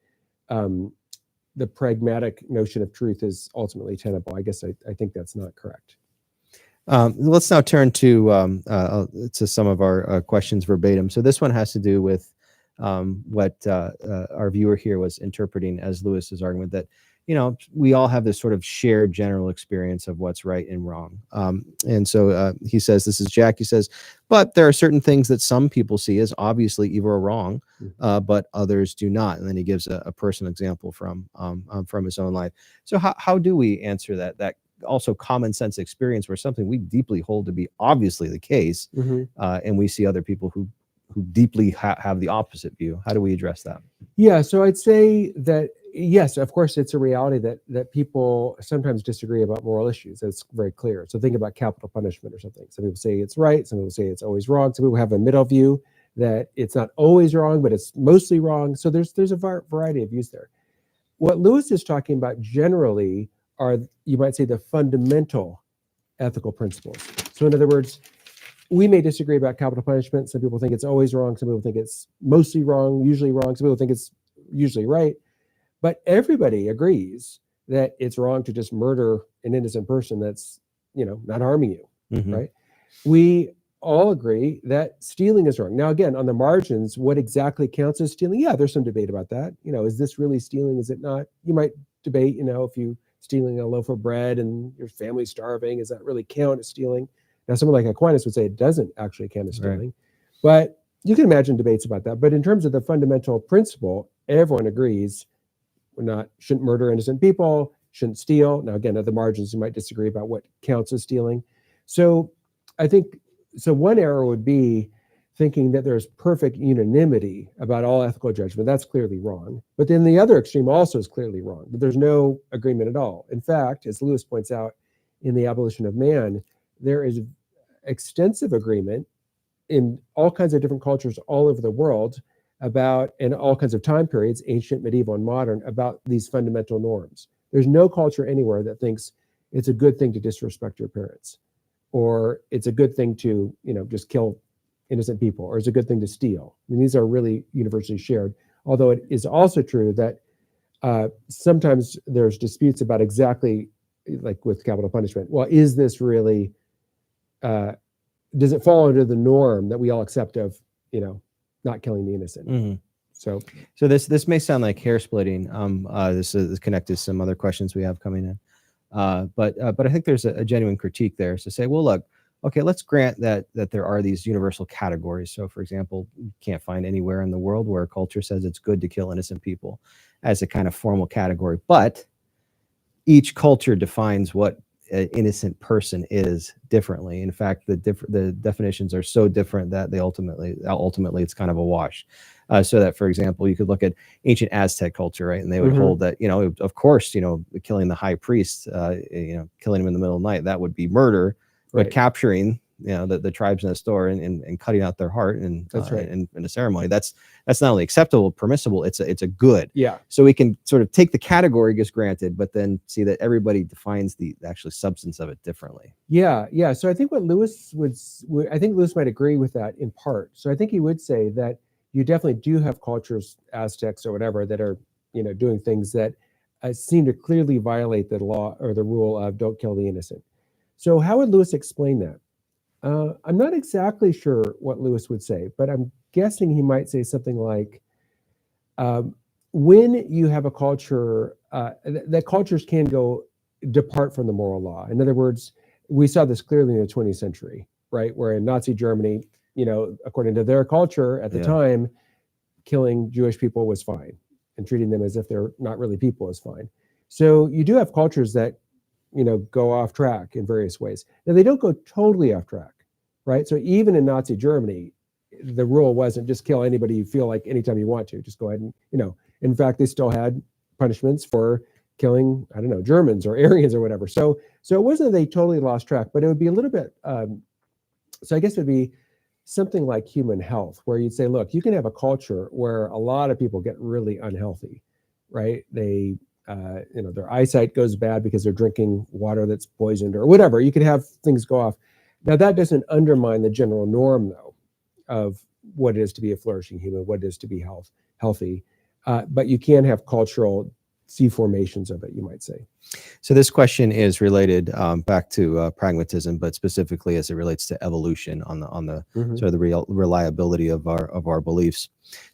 the pragmatic notion of truth is ultimately tenable. I guess I think that's not correct. Let's now turn to some of our questions verbatim. So this one has to do with what our viewer here was interpreting as Lewis's argument that, we all have this sort of shared general experience of what's right and wrong. And so he says, this is Jack, he says, but there are certain things that some people see as obviously evil or wrong, but others do not. And then he gives a personal example from his own life. So how do we answer that also common sense experience where something we deeply hold to be obviously the case, and we see other people who deeply have the opposite view? How do we address that? Yeah, so I'd say that, yes, of course, it's a reality that people sometimes disagree about moral issues. That's very clear. So think about capital punishment or something. Some people say it's right. Some people say it's always wrong. Some people have a middle view that it's not always wrong, but it's mostly wrong. So there's a variety of views there. What Lewis is talking about generally are, you might say, the fundamental ethical principles. So in other words, we may disagree about capital punishment. Some people think it's always wrong. Some people think it's mostly wrong, usually wrong. Some people think it's usually right. But everybody agrees that it's wrong to just murder an innocent person that's, not harming you, right? We all agree that stealing is wrong. Now, again, on the margins, what exactly counts as stealing? Yeah, there's some debate about that. Is this really stealing? Is it not? You might debate, if you're stealing a loaf of bread and your family's starving, does that really count as stealing? Now, someone like Aquinas would say it doesn't actually count as stealing, but you can imagine debates about that. But in terms of the fundamental principle, everyone agrees shouldn't murder innocent people, shouldn't steal. Now, again, at the margins, you might disagree about what counts as stealing. So I think, one error would be thinking that there's perfect unanimity about all ethical judgment. That's clearly wrong. But then the other extreme also is clearly wrong, but there's no agreement at all. In fact, as Lewis points out in The Abolition of Man, there is extensive agreement in all kinds of different cultures all over the world about, in all kinds of time periods, ancient, medieval, and modern, about these fundamental norms. There's no culture anywhere that thinks it's a good thing to disrespect your parents, or it's a good thing to, just kill innocent people, or it's a good thing to steal. I mean, these are really universally shared, although it is also true that sometimes there's disputes about exactly, like with capital punishment. Well, is this really, does it fall under the norm that we all accept of, not killing the innocent? Mm-hmm. So this may sound like hair splitting. This is connected to some other questions we have coming in. But I think there's a genuine critique there. So say, well, look, okay, let's grant that there are these universal categories. So, for example, you can't find anywhere in the world where a culture says it's good to kill innocent people as a kind of formal category. But each culture defines what an innocent person is differently. In fact, the definitions are so different that they ultimately it's kind of a wash. So that, for example, you could look at ancient Aztec culture, right? And they would hold that, of course, killing the high priest, killing him in the middle of the night, that would be murder. But capturing, the tribes next door and cutting out their heart and that's right. in a ceremony, that's not only acceptable, permissible, it's a good. Yeah. So we can sort of take the category gets granted, but then see that everybody defines the actual substance of it differently. Yeah. So I think what Lewis Lewis might agree with that in part. So I think he would say that you definitely do have cultures, Aztecs or whatever, that are, doing things that seem to clearly violate the law or the rule of don't kill the innocent. So how would Lewis explain that? I'm not exactly sure what Lewis would say, but I'm guessing he might say something like, when you have a culture, that cultures can depart from the moral law. In other words, we saw this clearly in the 20th century, right? Where in Nazi Germany, according to their culture at the time, killing Jewish people was fine, and treating them as if they're not really people is fine. So you do have cultures that go off track in various ways. Now, they don't go totally off track, right? So even in Nazi Germany, the rule wasn't just kill anybody you feel like anytime you want to. Just go ahead and, in fact, they still had punishments for killing, Germans or Aryans or whatever. So it wasn't that they totally lost track, but it would be a little bit, so I guess it would be something like human health, where you'd say, look, you can have a culture where a lot of people get really unhealthy, right? They their eyesight goes bad because they're drinking water that's poisoned or whatever. You could have things go off. Now, that doesn't undermine the general norm, though, of what it is to be a flourishing human, what it is to be healthy. But you can have cultural deformations of it, you might say. So this question is related back to pragmatism, but specifically as it relates to evolution on the sort of the reliability of our beliefs.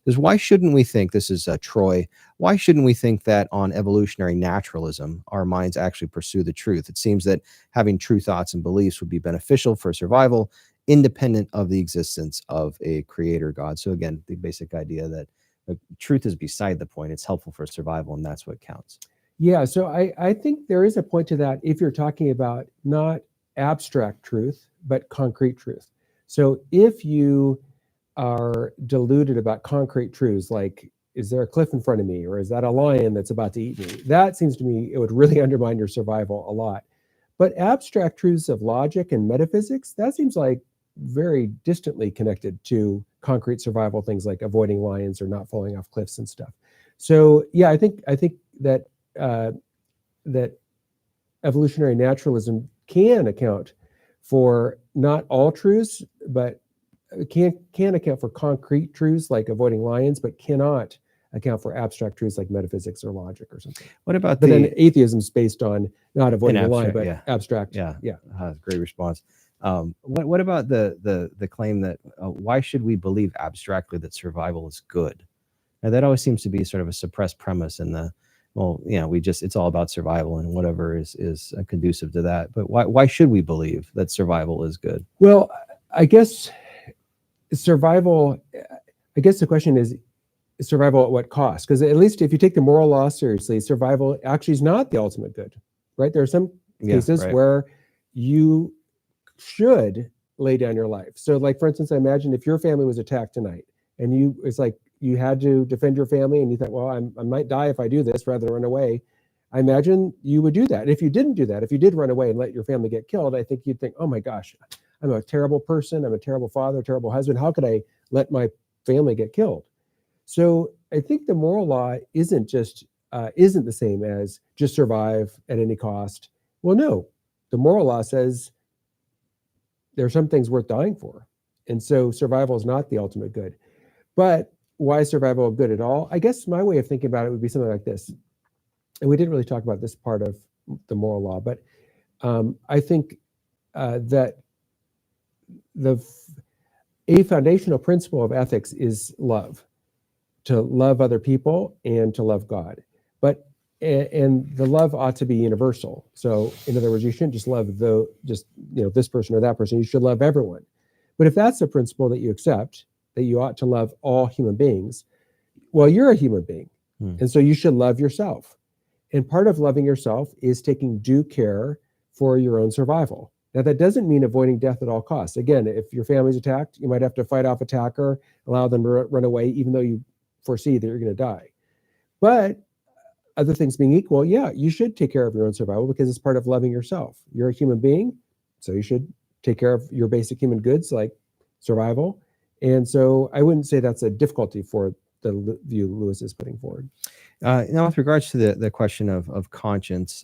Is why shouldn't we think, this is Troy, why shouldn't we think that on evolutionary naturalism, our minds actually pursue the truth? It seems that having true thoughts and beliefs would be beneficial for survival, independent of the existence of a creator God. So again, the basic idea that the truth is beside the point. It's helpful for survival, and that's what counts. Yeah, so I think there is a point to that if you're talking about not abstract truth, but concrete truth. So if you are deluded about concrete truths, like, is there a cliff in front of me, or is that a lion that's about to eat me? That seems to me, it would really undermine your survival a lot. But abstract truths of logic and metaphysics, that seems like very distantly connected to concrete survival things like avoiding lions or not falling off cliffs and stuff. So yeah, I think that that evolutionary naturalism can account for not all truths, but can account for concrete truths like avoiding lions, but cannot account for abstract truths like metaphysics or logic or something. What about then atheism is based on not avoiding the lion, but abstract. Yeah. Great response. What about the claim that why should we believe abstractly that survival is good? Now, that always seems to be sort of a suppressed premise in the, it's all about survival and whatever is conducive to that. But why should we believe that survival is good? Well, I guess the question is survival at what cost? Because at least if you take the moral law seriously, survival actually is not the ultimate good, right? There are some cases where you should lay down your life. So like, for instance, I imagine if your family was attacked tonight and it's like you had to defend your family and you thought, well, I might die if I do this rather than run away. I imagine you would do that. If you didn't do that, if you did run away and let your family get killed, I think you'd think, oh my gosh, I'm a terrible person. I'm a terrible father, terrible husband. How could I let my family get killed? So I think the moral law isn't the same as just survive at any cost. Well, no, the moral law says there are some things worth dying for. And so survival is not the ultimate good. But why is survival good at all? I guess my way of thinking about it would be something like this. And we didn't really talk about this part of the moral law, but I think that a foundational principle of ethics is love, to love other people and to love God. And the love ought to be universal. So in other words, you shouldn't just love this person or that person. You should love everyone. But if that's a principle that you accept, that you ought to love all human beings, well, you're a human being. And so you should love yourself. And part of loving yourself is taking due care for your own survival. Now, that doesn't mean avoiding death at all costs. Again, if your family's attacked, you might have to fight off attacker, allow them to run away, even though you foresee that you're going to die. But other things being equal, yeah, you should take care of your own survival because it's part of loving yourself. You're a human being, so you should take care of your basic human goods like survival. And so I wouldn't say that's a difficulty for the view Lewis is putting forward. Now, with regards to the question of conscience,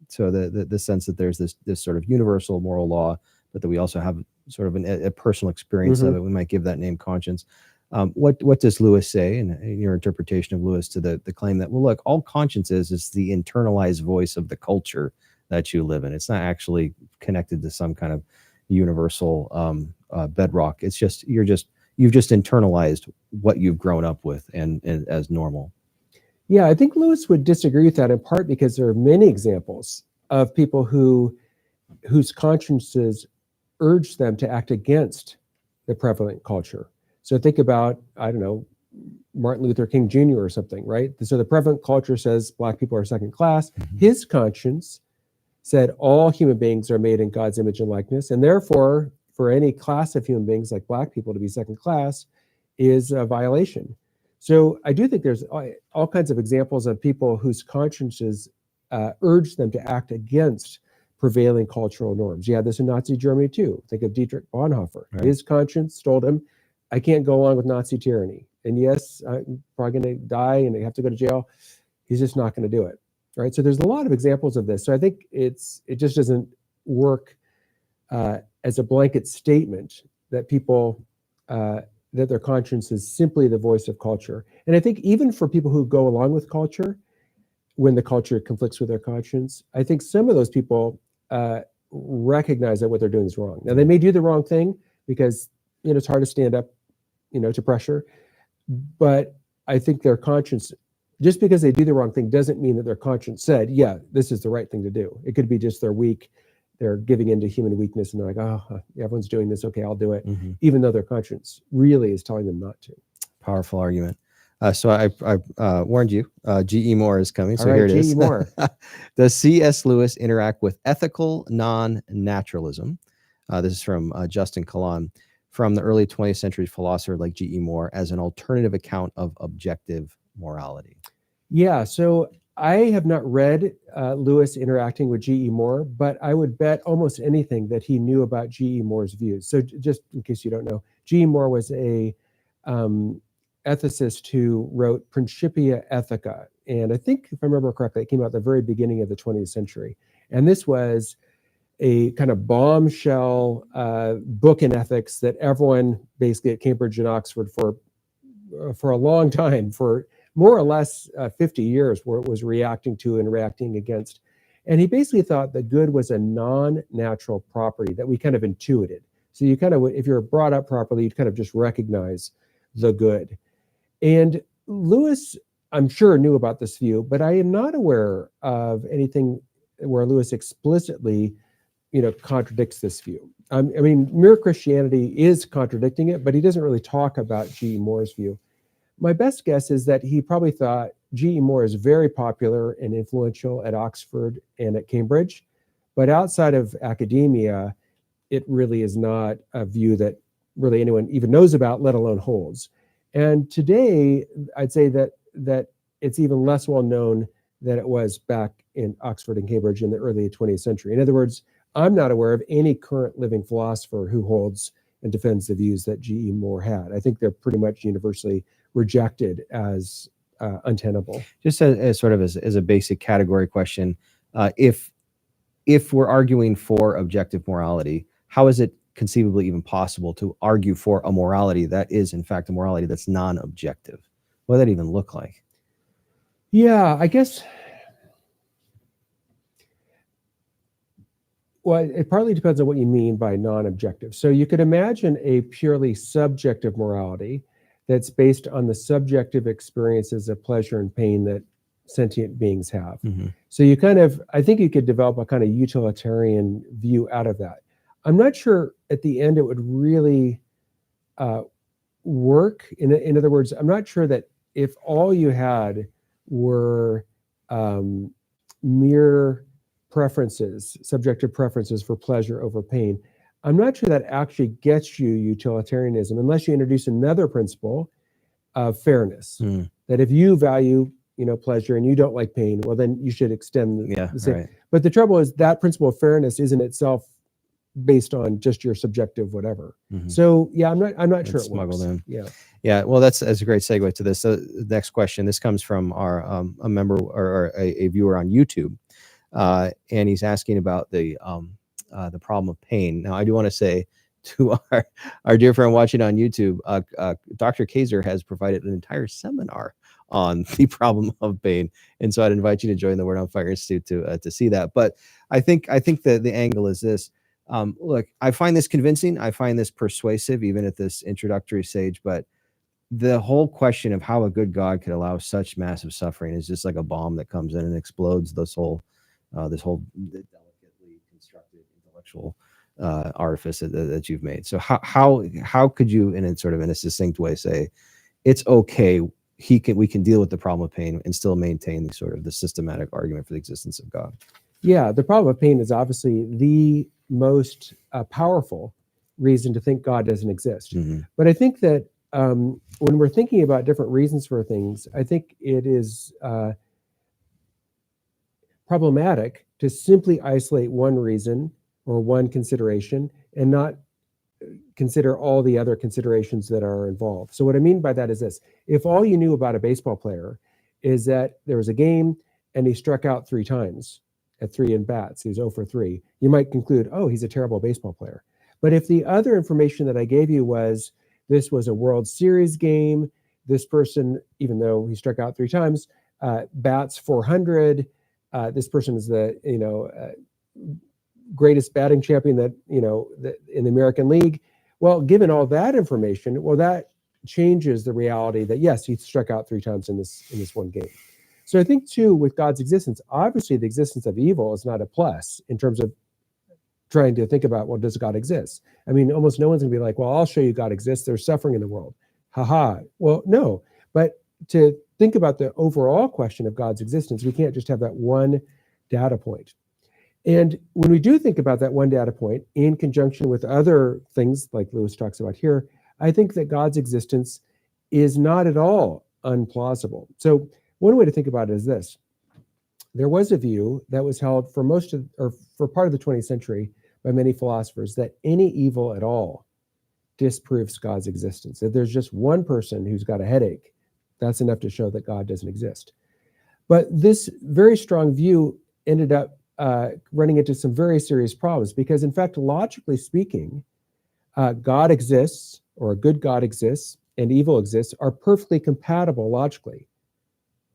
so the sense that there's this sort of universal moral law, but that we also have sort of a personal experience of it, we might give that name conscience. What does Lewis say in your interpretation of Lewis to the claim that, well, look, all conscience is the internalized voice of the culture that you live in. It's not actually connected to some kind of universal bedrock. It's just you've just internalized what you've grown up with and as normal. Yeah, I think Lewis would disagree with that in part because there are many examples of people whose consciences urge them to act against the prevalent culture. So think about, I don't know, Martin Luther King Jr. or something, right? So the prevalent culture says Black people are second class. His conscience said all human beings are made in God's image and likeness, and therefore, for any class of human beings like Black people to be second class is a violation. So I do think there's all kinds of examples of people whose consciences urge them to act against prevailing cultural norms. You had this in Nazi Germany too. Think of Dietrich Bonhoeffer. Right. His conscience told him, I can't go along with Nazi tyranny. And yes, I'm probably going to die and I have to go to jail. He's just not going to do it. Right. So there's a lot of examples of this. So I think it just doesn't work as a blanket statement that people that their conscience is simply the voice of culture. And I think even for people who go along with culture, when the culture conflicts with their conscience, I think some of those people recognize that what they're doing is wrong. Now, they may do the wrong thing because it's hard to stand up to pressure, but I think their conscience, just because they do the wrong thing doesn't mean that their conscience said, yeah, this is the right thing to do. It could be just they're weak. They're giving into human weakness and they're like, oh, everyone's doing this. Okay, I'll do it. Even though their conscience really is telling them not to. Powerful argument. So I warned you, G.E. Moore is coming. So all right, here it is. G.E. Moore. Does C.S. Lewis interact with ethical non-naturalism? This is from Justin Kalan, from the early 20th century philosopher like G.E. Moore, as an alternative account of objective morality. Yeah, so I have not read Lewis interacting with G.E. Moore, but I would bet almost anything that he knew about G.E. Moore's views. So just in case you don't know, G.E. Moore was a ethicist who wrote Principia Ethica. And I think, if I remember correctly, it came out at the very beginning of the 20th century. And this was a kind of bombshell book in ethics that everyone basically at Cambridge and Oxford for a long time, for more or less 50 years, where it was reacting to and reacting against. And he basically thought that good was a non-natural property that we kind of intuited. So you kind of, if you're brought up properly, you'd kind of just recognize the good. And Lewis, I'm sure, knew about this view, but I am not aware of anything where Lewis explicitly, contradicts this view. I mean, mere Christianity is contradicting it, but he doesn't really talk about G.E. Moore's view. My best guess is that he probably thought G.E. Moore is very popular and influential at Oxford and at Cambridge, but outside of academia, it really is not a view that really anyone even knows about, let alone holds. And today, I'd say that it's even less well known than it was back in Oxford and Cambridge in the early 20th century. In other words, I'm not aware of any current living philosopher who holds and defends the views that G.E. Moore had. I think they're pretty much universally rejected as untenable. Just as sort of as a basic category question, if we're arguing for objective morality, how is it conceivably even possible to argue for a morality that is in fact a morality that's non-objective? What does that even look like? Yeah, I guess, well, it partly depends on what you mean by non-objective. So you could imagine a purely subjective morality that's based on the subjective experiences of pleasure and pain that sentient beings have. Mm-hmm. So you I think you could develop a kind of utilitarian view out of that. I'm not sure at the end it would really work. In other words, I'm not sure that if all you had were mere preferences, subjective preferences for pleasure over pain, I'm not sure that actually gets you utilitarianism unless you introduce another principle of fairness. That if you value, pleasure and you don't like pain, well, then you should extend the same. Right. But the trouble is that principle of fairness isn't itself based on just your subjective whatever. Mm-hmm. So yeah, I'm not sure it smuggled works. in. Yeah. Well, that's a great segue to this. So the next question. This comes from our a member or a viewer on YouTube, and he's asking about the problem of pain. Now, I do want to say to our dear friend watching on YouTube, Dr. Kaczor has provided an entire seminar on the problem of pain, and so I'd invite you to join the Word on Fire Institute to see that. But I think that the angle is this. Look, I find this convincing. I find this persuasive, even at this introductory stage. But the whole question of how a good God could allow such massive suffering is just like a bomb that comes in and explodes this whole delicately constructed intellectual artifice that you've made. So how could you, in a succinct way, say it's okay? We can deal with the problem of pain and still maintain the systematic argument for the existence of God. Yeah, the problem of pain is obviously the most powerful reason to think God doesn't exist. Mm-hmm. But I think that when we're thinking about different reasons for things, I think it is problematic to simply isolate one reason or one consideration and not consider all the other considerations that are involved. So what I mean by that is this: if all you knew about a baseball player is that there was a game and he struck out 3 times at 3 at-bats, he was 0 for 3, you might conclude, oh, he's a terrible baseball player. But if the other information that I gave you was this was a World Series game, this person, even though he struck out 3 times, bats 400, this person is the greatest batting champion that in the American League. Well, given all that information, that changes the reality that yes, he struck out 3 times in this one game. So I think too, with God's existence, obviously the existence of evil is not a plus in terms of trying to think about, well, does God exist? I mean, almost no one's gonna be like, well, I'll show you God exists. There's suffering in the world. Haha. Well, no. But to think about the overall question of God's existence, we can't just have that one data point. And when we do think about that one data point in conjunction with other things like Lewis talks about here, I think that God's existence is not at all unplausible. So one way to think about it is this: there was a view that was held for part of the 20th century by many philosophers that any evil at all disproves God's existence. If there's just one person who's got a headache, that's enough to show that God doesn't exist. But this very strong view ended up running into some very serious problems because, in fact, logically speaking, God exists, or a good God exists, and evil exists are perfectly compatible logically.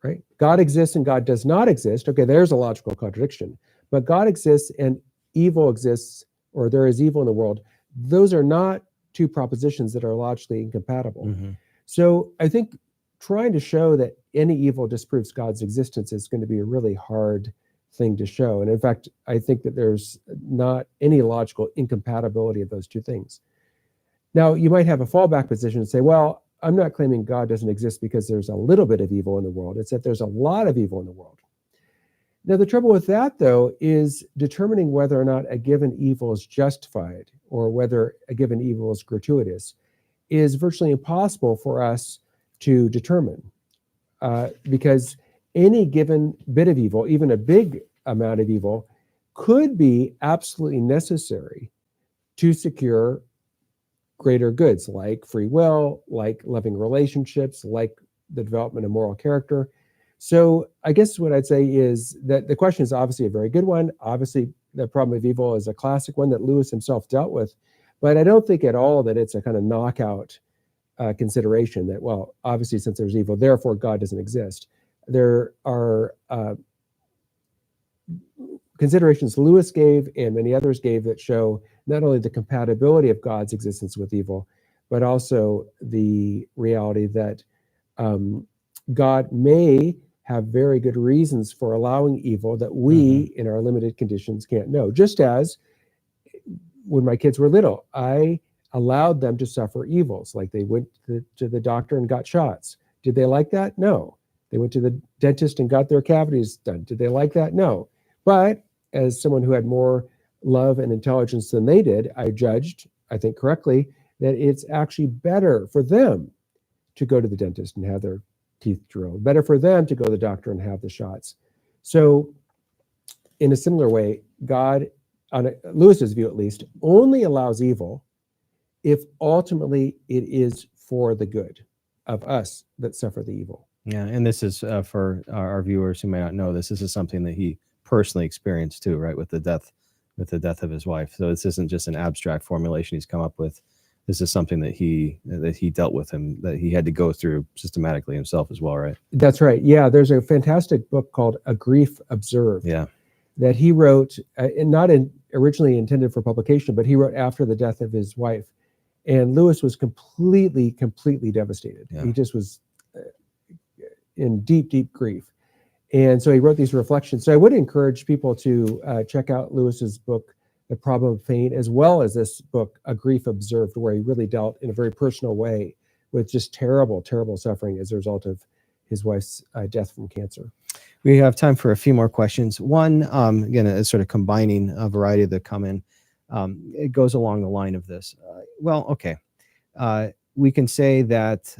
Right? God exists and God does not exist. Okay, there's a logical contradiction. But God exists and evil exists, or there is evil in the world. Those are not two propositions that are logically incompatible. Mm-hmm. So I think trying to show that any evil disproves God's existence is going to be a really hard thing to show. And in fact, I think that there's not any logical incompatibility of those two things. Now, you might have a fallback position and say, well, I'm not claiming God doesn't exist because there's a little bit of evil in the world. It's that there's a lot of evil in the world. Now, the trouble with that, though, is determining whether or not a given evil is justified or whether a given evil is gratuitous is virtually impossible for us to determine, because any given bit of evil, even a big amount of evil, could be absolutely necessary to secure greater goods like free will, like loving relationships, like the development of moral character. So I guess what I'd say is that the question is obviously a very good one. Obviously, the problem of evil is a classic one that Lewis himself dealt with, but I don't think at all that it's a kind of knockout consideration that, well, obviously since there's evil, therefore God doesn't exist. There are considerations Lewis gave and many others gave that show not only the compatibility of God's existence with evil, but also the reality that God may have very good reasons for allowing evil that we, in our limited conditions, can't know. Just as when my kids were little, I allowed them to suffer evils, like they went to the doctor and got shots. Did they like that? No. They went to the dentist and got their cavities done. Did they like that? No. But as someone who had more love and intelligence than they did, I judged, I think correctly, that it's actually better for them to go to the dentist and have their teeth drilled, better for them to go to the doctor and have the shots. So in a similar way, God, on Lewis's view at least, only allows evil if ultimately it is for the good of us that suffer the evil. Yeah, and this is for our viewers who may not know this. This is something that he personally experienced too, right? With the death of his wife. So this isn't just an abstract formulation he's come up with. This is something that he dealt with him, that he had to go through systematically himself as well, right? That's right. Yeah, there's a fantastic book called A Grief Observed. Yeah, that he wrote, originally intended for publication, but he wrote after the death of his wife. And Lewis was completely devastated. Yeah. He just was in deep grief. And so he wrote these reflections. So I would encourage people to check out Lewis's book, The Problem of Pain, as well as this book, A Grief Observed, where he really dealt in a very personal way with just terrible suffering as a result of his wife's death from cancer. We have time for a few more questions. One, again, is sort of combining a variety that come in. It goes along the line of this. We can say that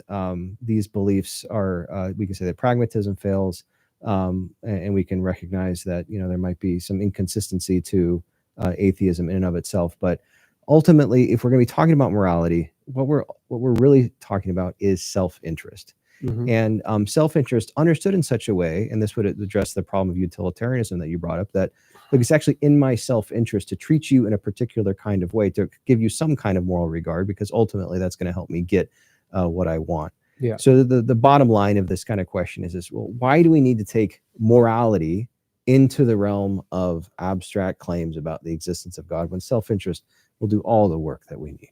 these beliefs are, we can say that pragmatism fails, and we can recognize that, there might be some inconsistency to atheism in and of itself. But ultimately, if we're going to be talking about morality, what we're really talking about is self-interest. Mm-hmm. And self-interest understood in such a way, and this would address the problem of utilitarianism that you brought up, that look, it's actually in my self-interest to treat you in a particular kind of way, to give you some kind of moral regard, because ultimately that's going to help me get what I want. Yeah. So the bottom line of this kind of question is this: well, why do we need to take morality into the realm of abstract claims about the existence of God when self-interest will do all the work that we need?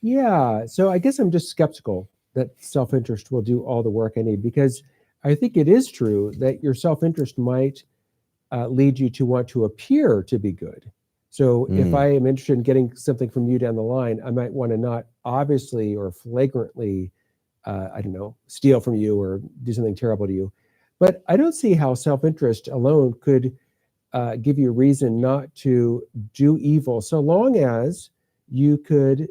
Yeah. So I guess I'm just skeptical that self-interest will do all the work I need, because I think it is true that your self-interest might lead you to want to appear to be good. So if I am interested in getting something from you down the line, I might want to not obviously or flagrantly, steal from you or do something terrible to you. But I don't see how self-interest alone could give you a reason not to do evil, so long as you could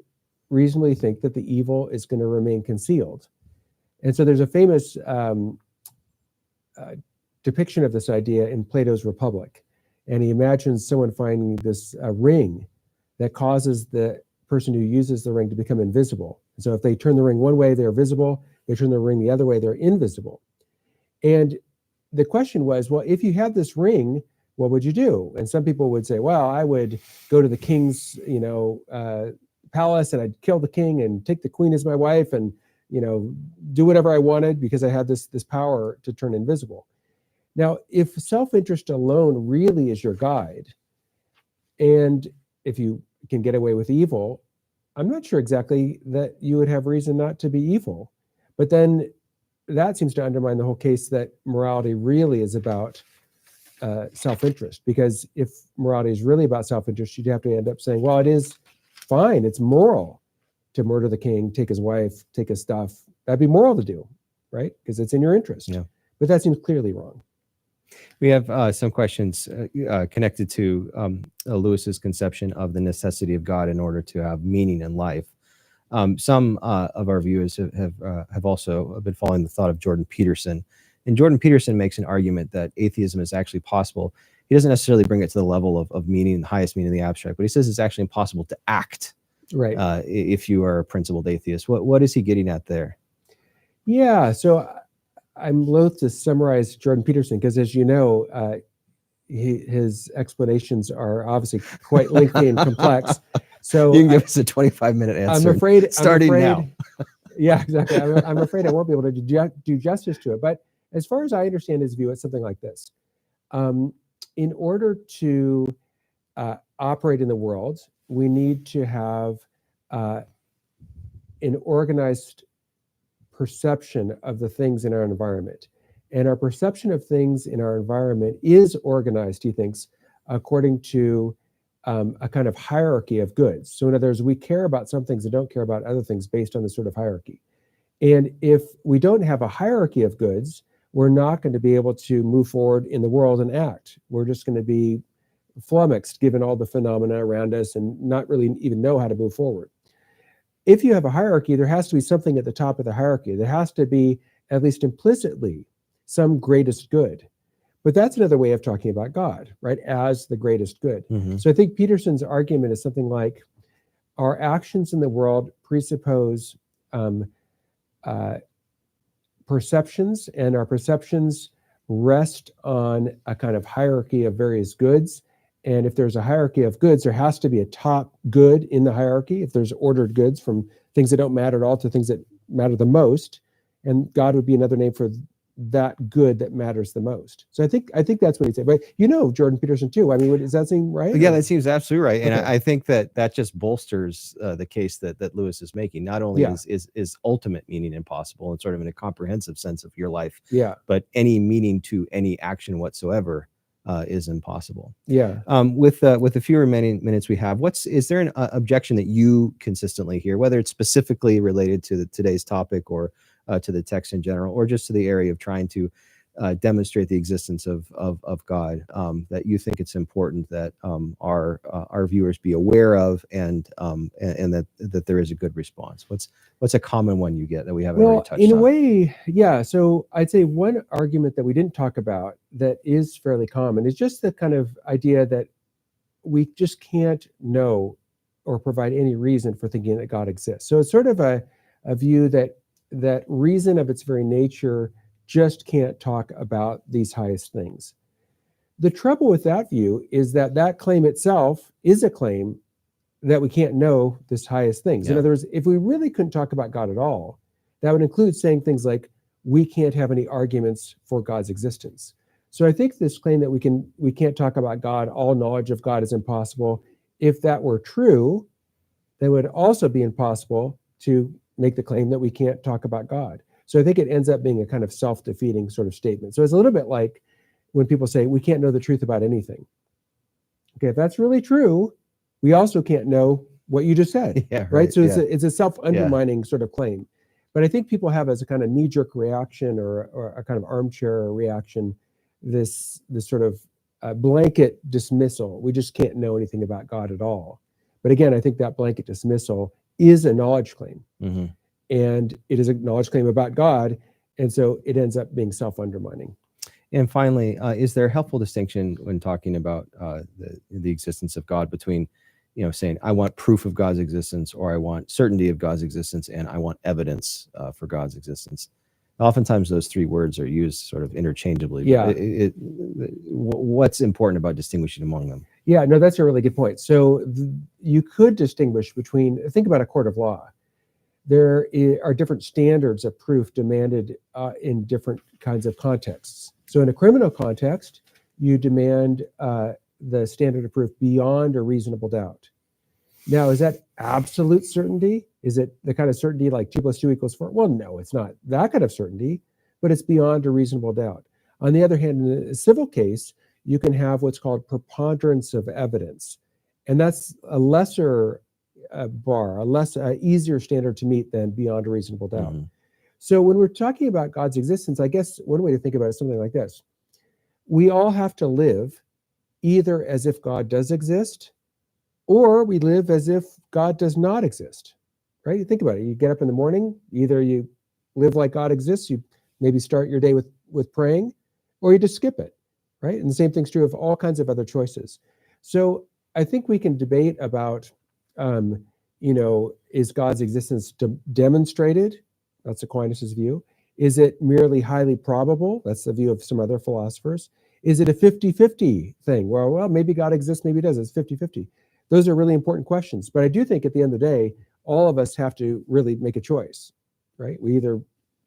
reasonably think that the evil is going to remain concealed. And so there's a famous depiction of this idea in Plato's Republic. And he imagines someone finding this ring that causes the person who uses the ring to become invisible. So if they turn the ring one way, they're visible. They turn the ring the other way, they're invisible. And the question was, well, if you had this ring, what would you do? And some people would say, well, I would go to the king's, palace, and I'd kill the king and take the queen as my wife, and do whatever I wanted because I had this power to turn invisible. Now, if self-interest alone really is your guide, and if you can get away with evil, I'm not sure exactly that you would have reason not to be evil. But then that seems to undermine the whole case that morality really is about self-interest, because if morality is really about self-interest, you'd have to end up saying, well, it is fine, it's moral to murder the king, take his wife, take his stuff. That'd be moral to do, right? Because it's in your interest. Yeah. But that seems clearly wrong. We have some questions connected to Lewis's conception of the necessity of God in order to have meaning in life. Some of our viewers have also been following the thought of Jordan Peterson. And Jordan Peterson makes an argument that atheism is actually possible. He doesn't necessarily bring it to the level of meaning, the highest meaning in the abstract, but he says it's actually impossible to act Right. If you are a principled atheist. What is he getting at there? Yeah, so I'm loath to summarize Jordan Peterson because, as you know, his explanations are obviously quite lengthy and complex. So you can give us a 25-minute answer. I'm afraid. Now. Yeah, exactly. I'm afraid I won't be able to do justice to it. But as far as I understand his view, it's something like this: in order to operate in the world, we need to have an organized perception of the things in our environment. And our perception of things in our environment is organized, he thinks, according to a kind of hierarchy of goods. So in other words, we care about some things and don't care about other things based on this sort of hierarchy. And if we don't have a hierarchy of goods, we're not going to be able to move forward in the world and act. We're just going to be flummoxed given all the phenomena around us and not really even know how to move forward. If you have a hierarchy, there has to be something at the top of the hierarchy. There has to be, at least implicitly, some greatest good. But that's another way of talking about God, right, as the greatest good. Mm-hmm. So I think Peterson's argument is something like, our actions in the world presuppose perceptions, and our perceptions rest on a kind of hierarchy of various goods. And if there's a hierarchy of goods, there has to be a top good in the hierarchy. If there's ordered goods from things that don't matter at all to things that matter the most, and God would be another name for that good that matters the most. So I think that's what he said. But you know Jordan Peterson too. I mean, does that seem right? Yeah, that seems absolutely right. And Okay. I think that just bolsters the case that Lewis is making. Not only is ultimate meaning impossible and sort of in a comprehensive sense of your life, but any meaning to any action whatsoever is impossible. Yeah. With the few remaining minutes we have, is there an objection that you consistently hear, whether it's specifically related to today's topic or to the text in general, or just to the area of trying to demonstrate the existence of God, that you think it's important that our viewers be aware of, and that there is a good response? What's a common one you get that we haven't already touched on? In a way, yeah. So I'd say one argument that we didn't talk about that is fairly common is just the kind of idea that we just can't know or provide any reason for thinking that God exists. So it's sort of a view that reason of its very nature just can't talk about these highest things. The trouble with that view is that claim itself is a claim that we can't know this highest things. In other words, if we really couldn't talk about God at all, that would include saying things like, we can't have any arguments for God's existence. So I think this claim that we can't talk about God, all knowledge of God is impossible. If that were true, then it would also be impossible to make the claim that we can't talk about God. So I think it ends up being a kind of self-defeating sort of statement. So it's a little bit like when people say we can't know the truth about anything. Okay, if that's really true, we also can't know what you just said, right? So it's a self-undermining sort of claim. But I think people have as a kind of knee-jerk reaction or a kind of armchair reaction, this sort of blanket dismissal. We just can't know anything about God at all. But again, I think that blanket dismissal is a knowledge claim. Mm-hmm. And it is a knowledge claim about God. And so it ends up being self-undermining. And finally, is there a helpful distinction when talking about the existence of God between, saying I want proof of God's existence, or I want certainty of God's existence, and I want evidence for God's existence? Oftentimes those three words are used sort of interchangeably. Yeah. What's important about distinguishing among them? Yeah, no, that's a really good point. So you could distinguish between, think about a court of law. There are different standards of proof demanded in different kinds of contexts. So in a criminal context, you demand the standard of proof beyond a reasonable doubt. Now, is that absolute certainty? Is it the kind of certainty like 2 + 2 = 4? Well, no, it's not that kind of certainty, but it's beyond a reasonable doubt. On the other hand, in a civil case, you can have what's called preponderance of evidence. And that's a lesser bar, easier standard to meet than beyond a reasonable doubt. Mm-hmm. So when we're talking about God's existence, I guess one way to think about it is something like this. we all have to live either as if God does exist, or we live as if God does not exist, right? You think about it. You get up in the morning, either you live like God exists, you maybe start your day with praying, or you just skip it, right? And the same thing's true of all kinds of other choices. So I think we can debate about, is God's existence demonstrated? That's Aquinas' view. Is it merely highly probable? That's the view of some other philosophers. Is it a 50-50 thing? Well, maybe God exists, maybe he does. It's 50-50. Those are really important questions. But I do think at the end of the day, all of us have to really make a choice, right? We either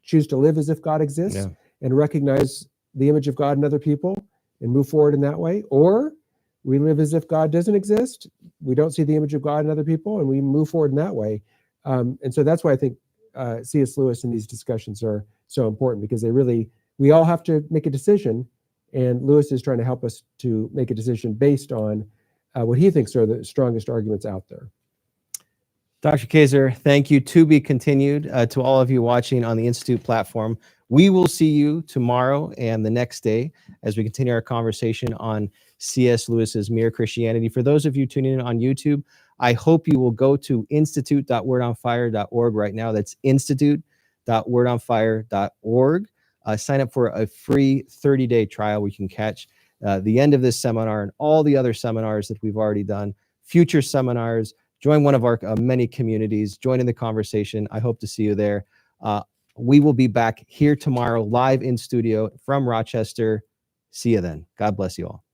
choose to live as if God exists and recognize the image of God in other people and move forward in that way, or we live as if God doesn't exist. We don't see the image of God in other people, and we move forward in that way. And so that's why I think C.S. Lewis and these discussions are so important, because we all have to make a decision, and Lewis is trying to help us to make a decision based on what he thinks are the strongest arguments out there. Dr. Kaczor, thank you. To be continued. To all of you watching on the Institute platform, we will see you tomorrow and the next day as we continue our conversation on C.S. Lewis's Mere Christianity. For those of you tuning in on YouTube, I hope you will go to institute.wordonfire.org right now. That's institute.wordonfire.org. Sign up for a free 30-day trial. We can catch the end of this seminar and all the other seminars that we've already done, future seminars. Join one of our many communities. Join in the conversation. I hope to see you there. We will be back here tomorrow live in studio from Rochester. See you then. God bless you all.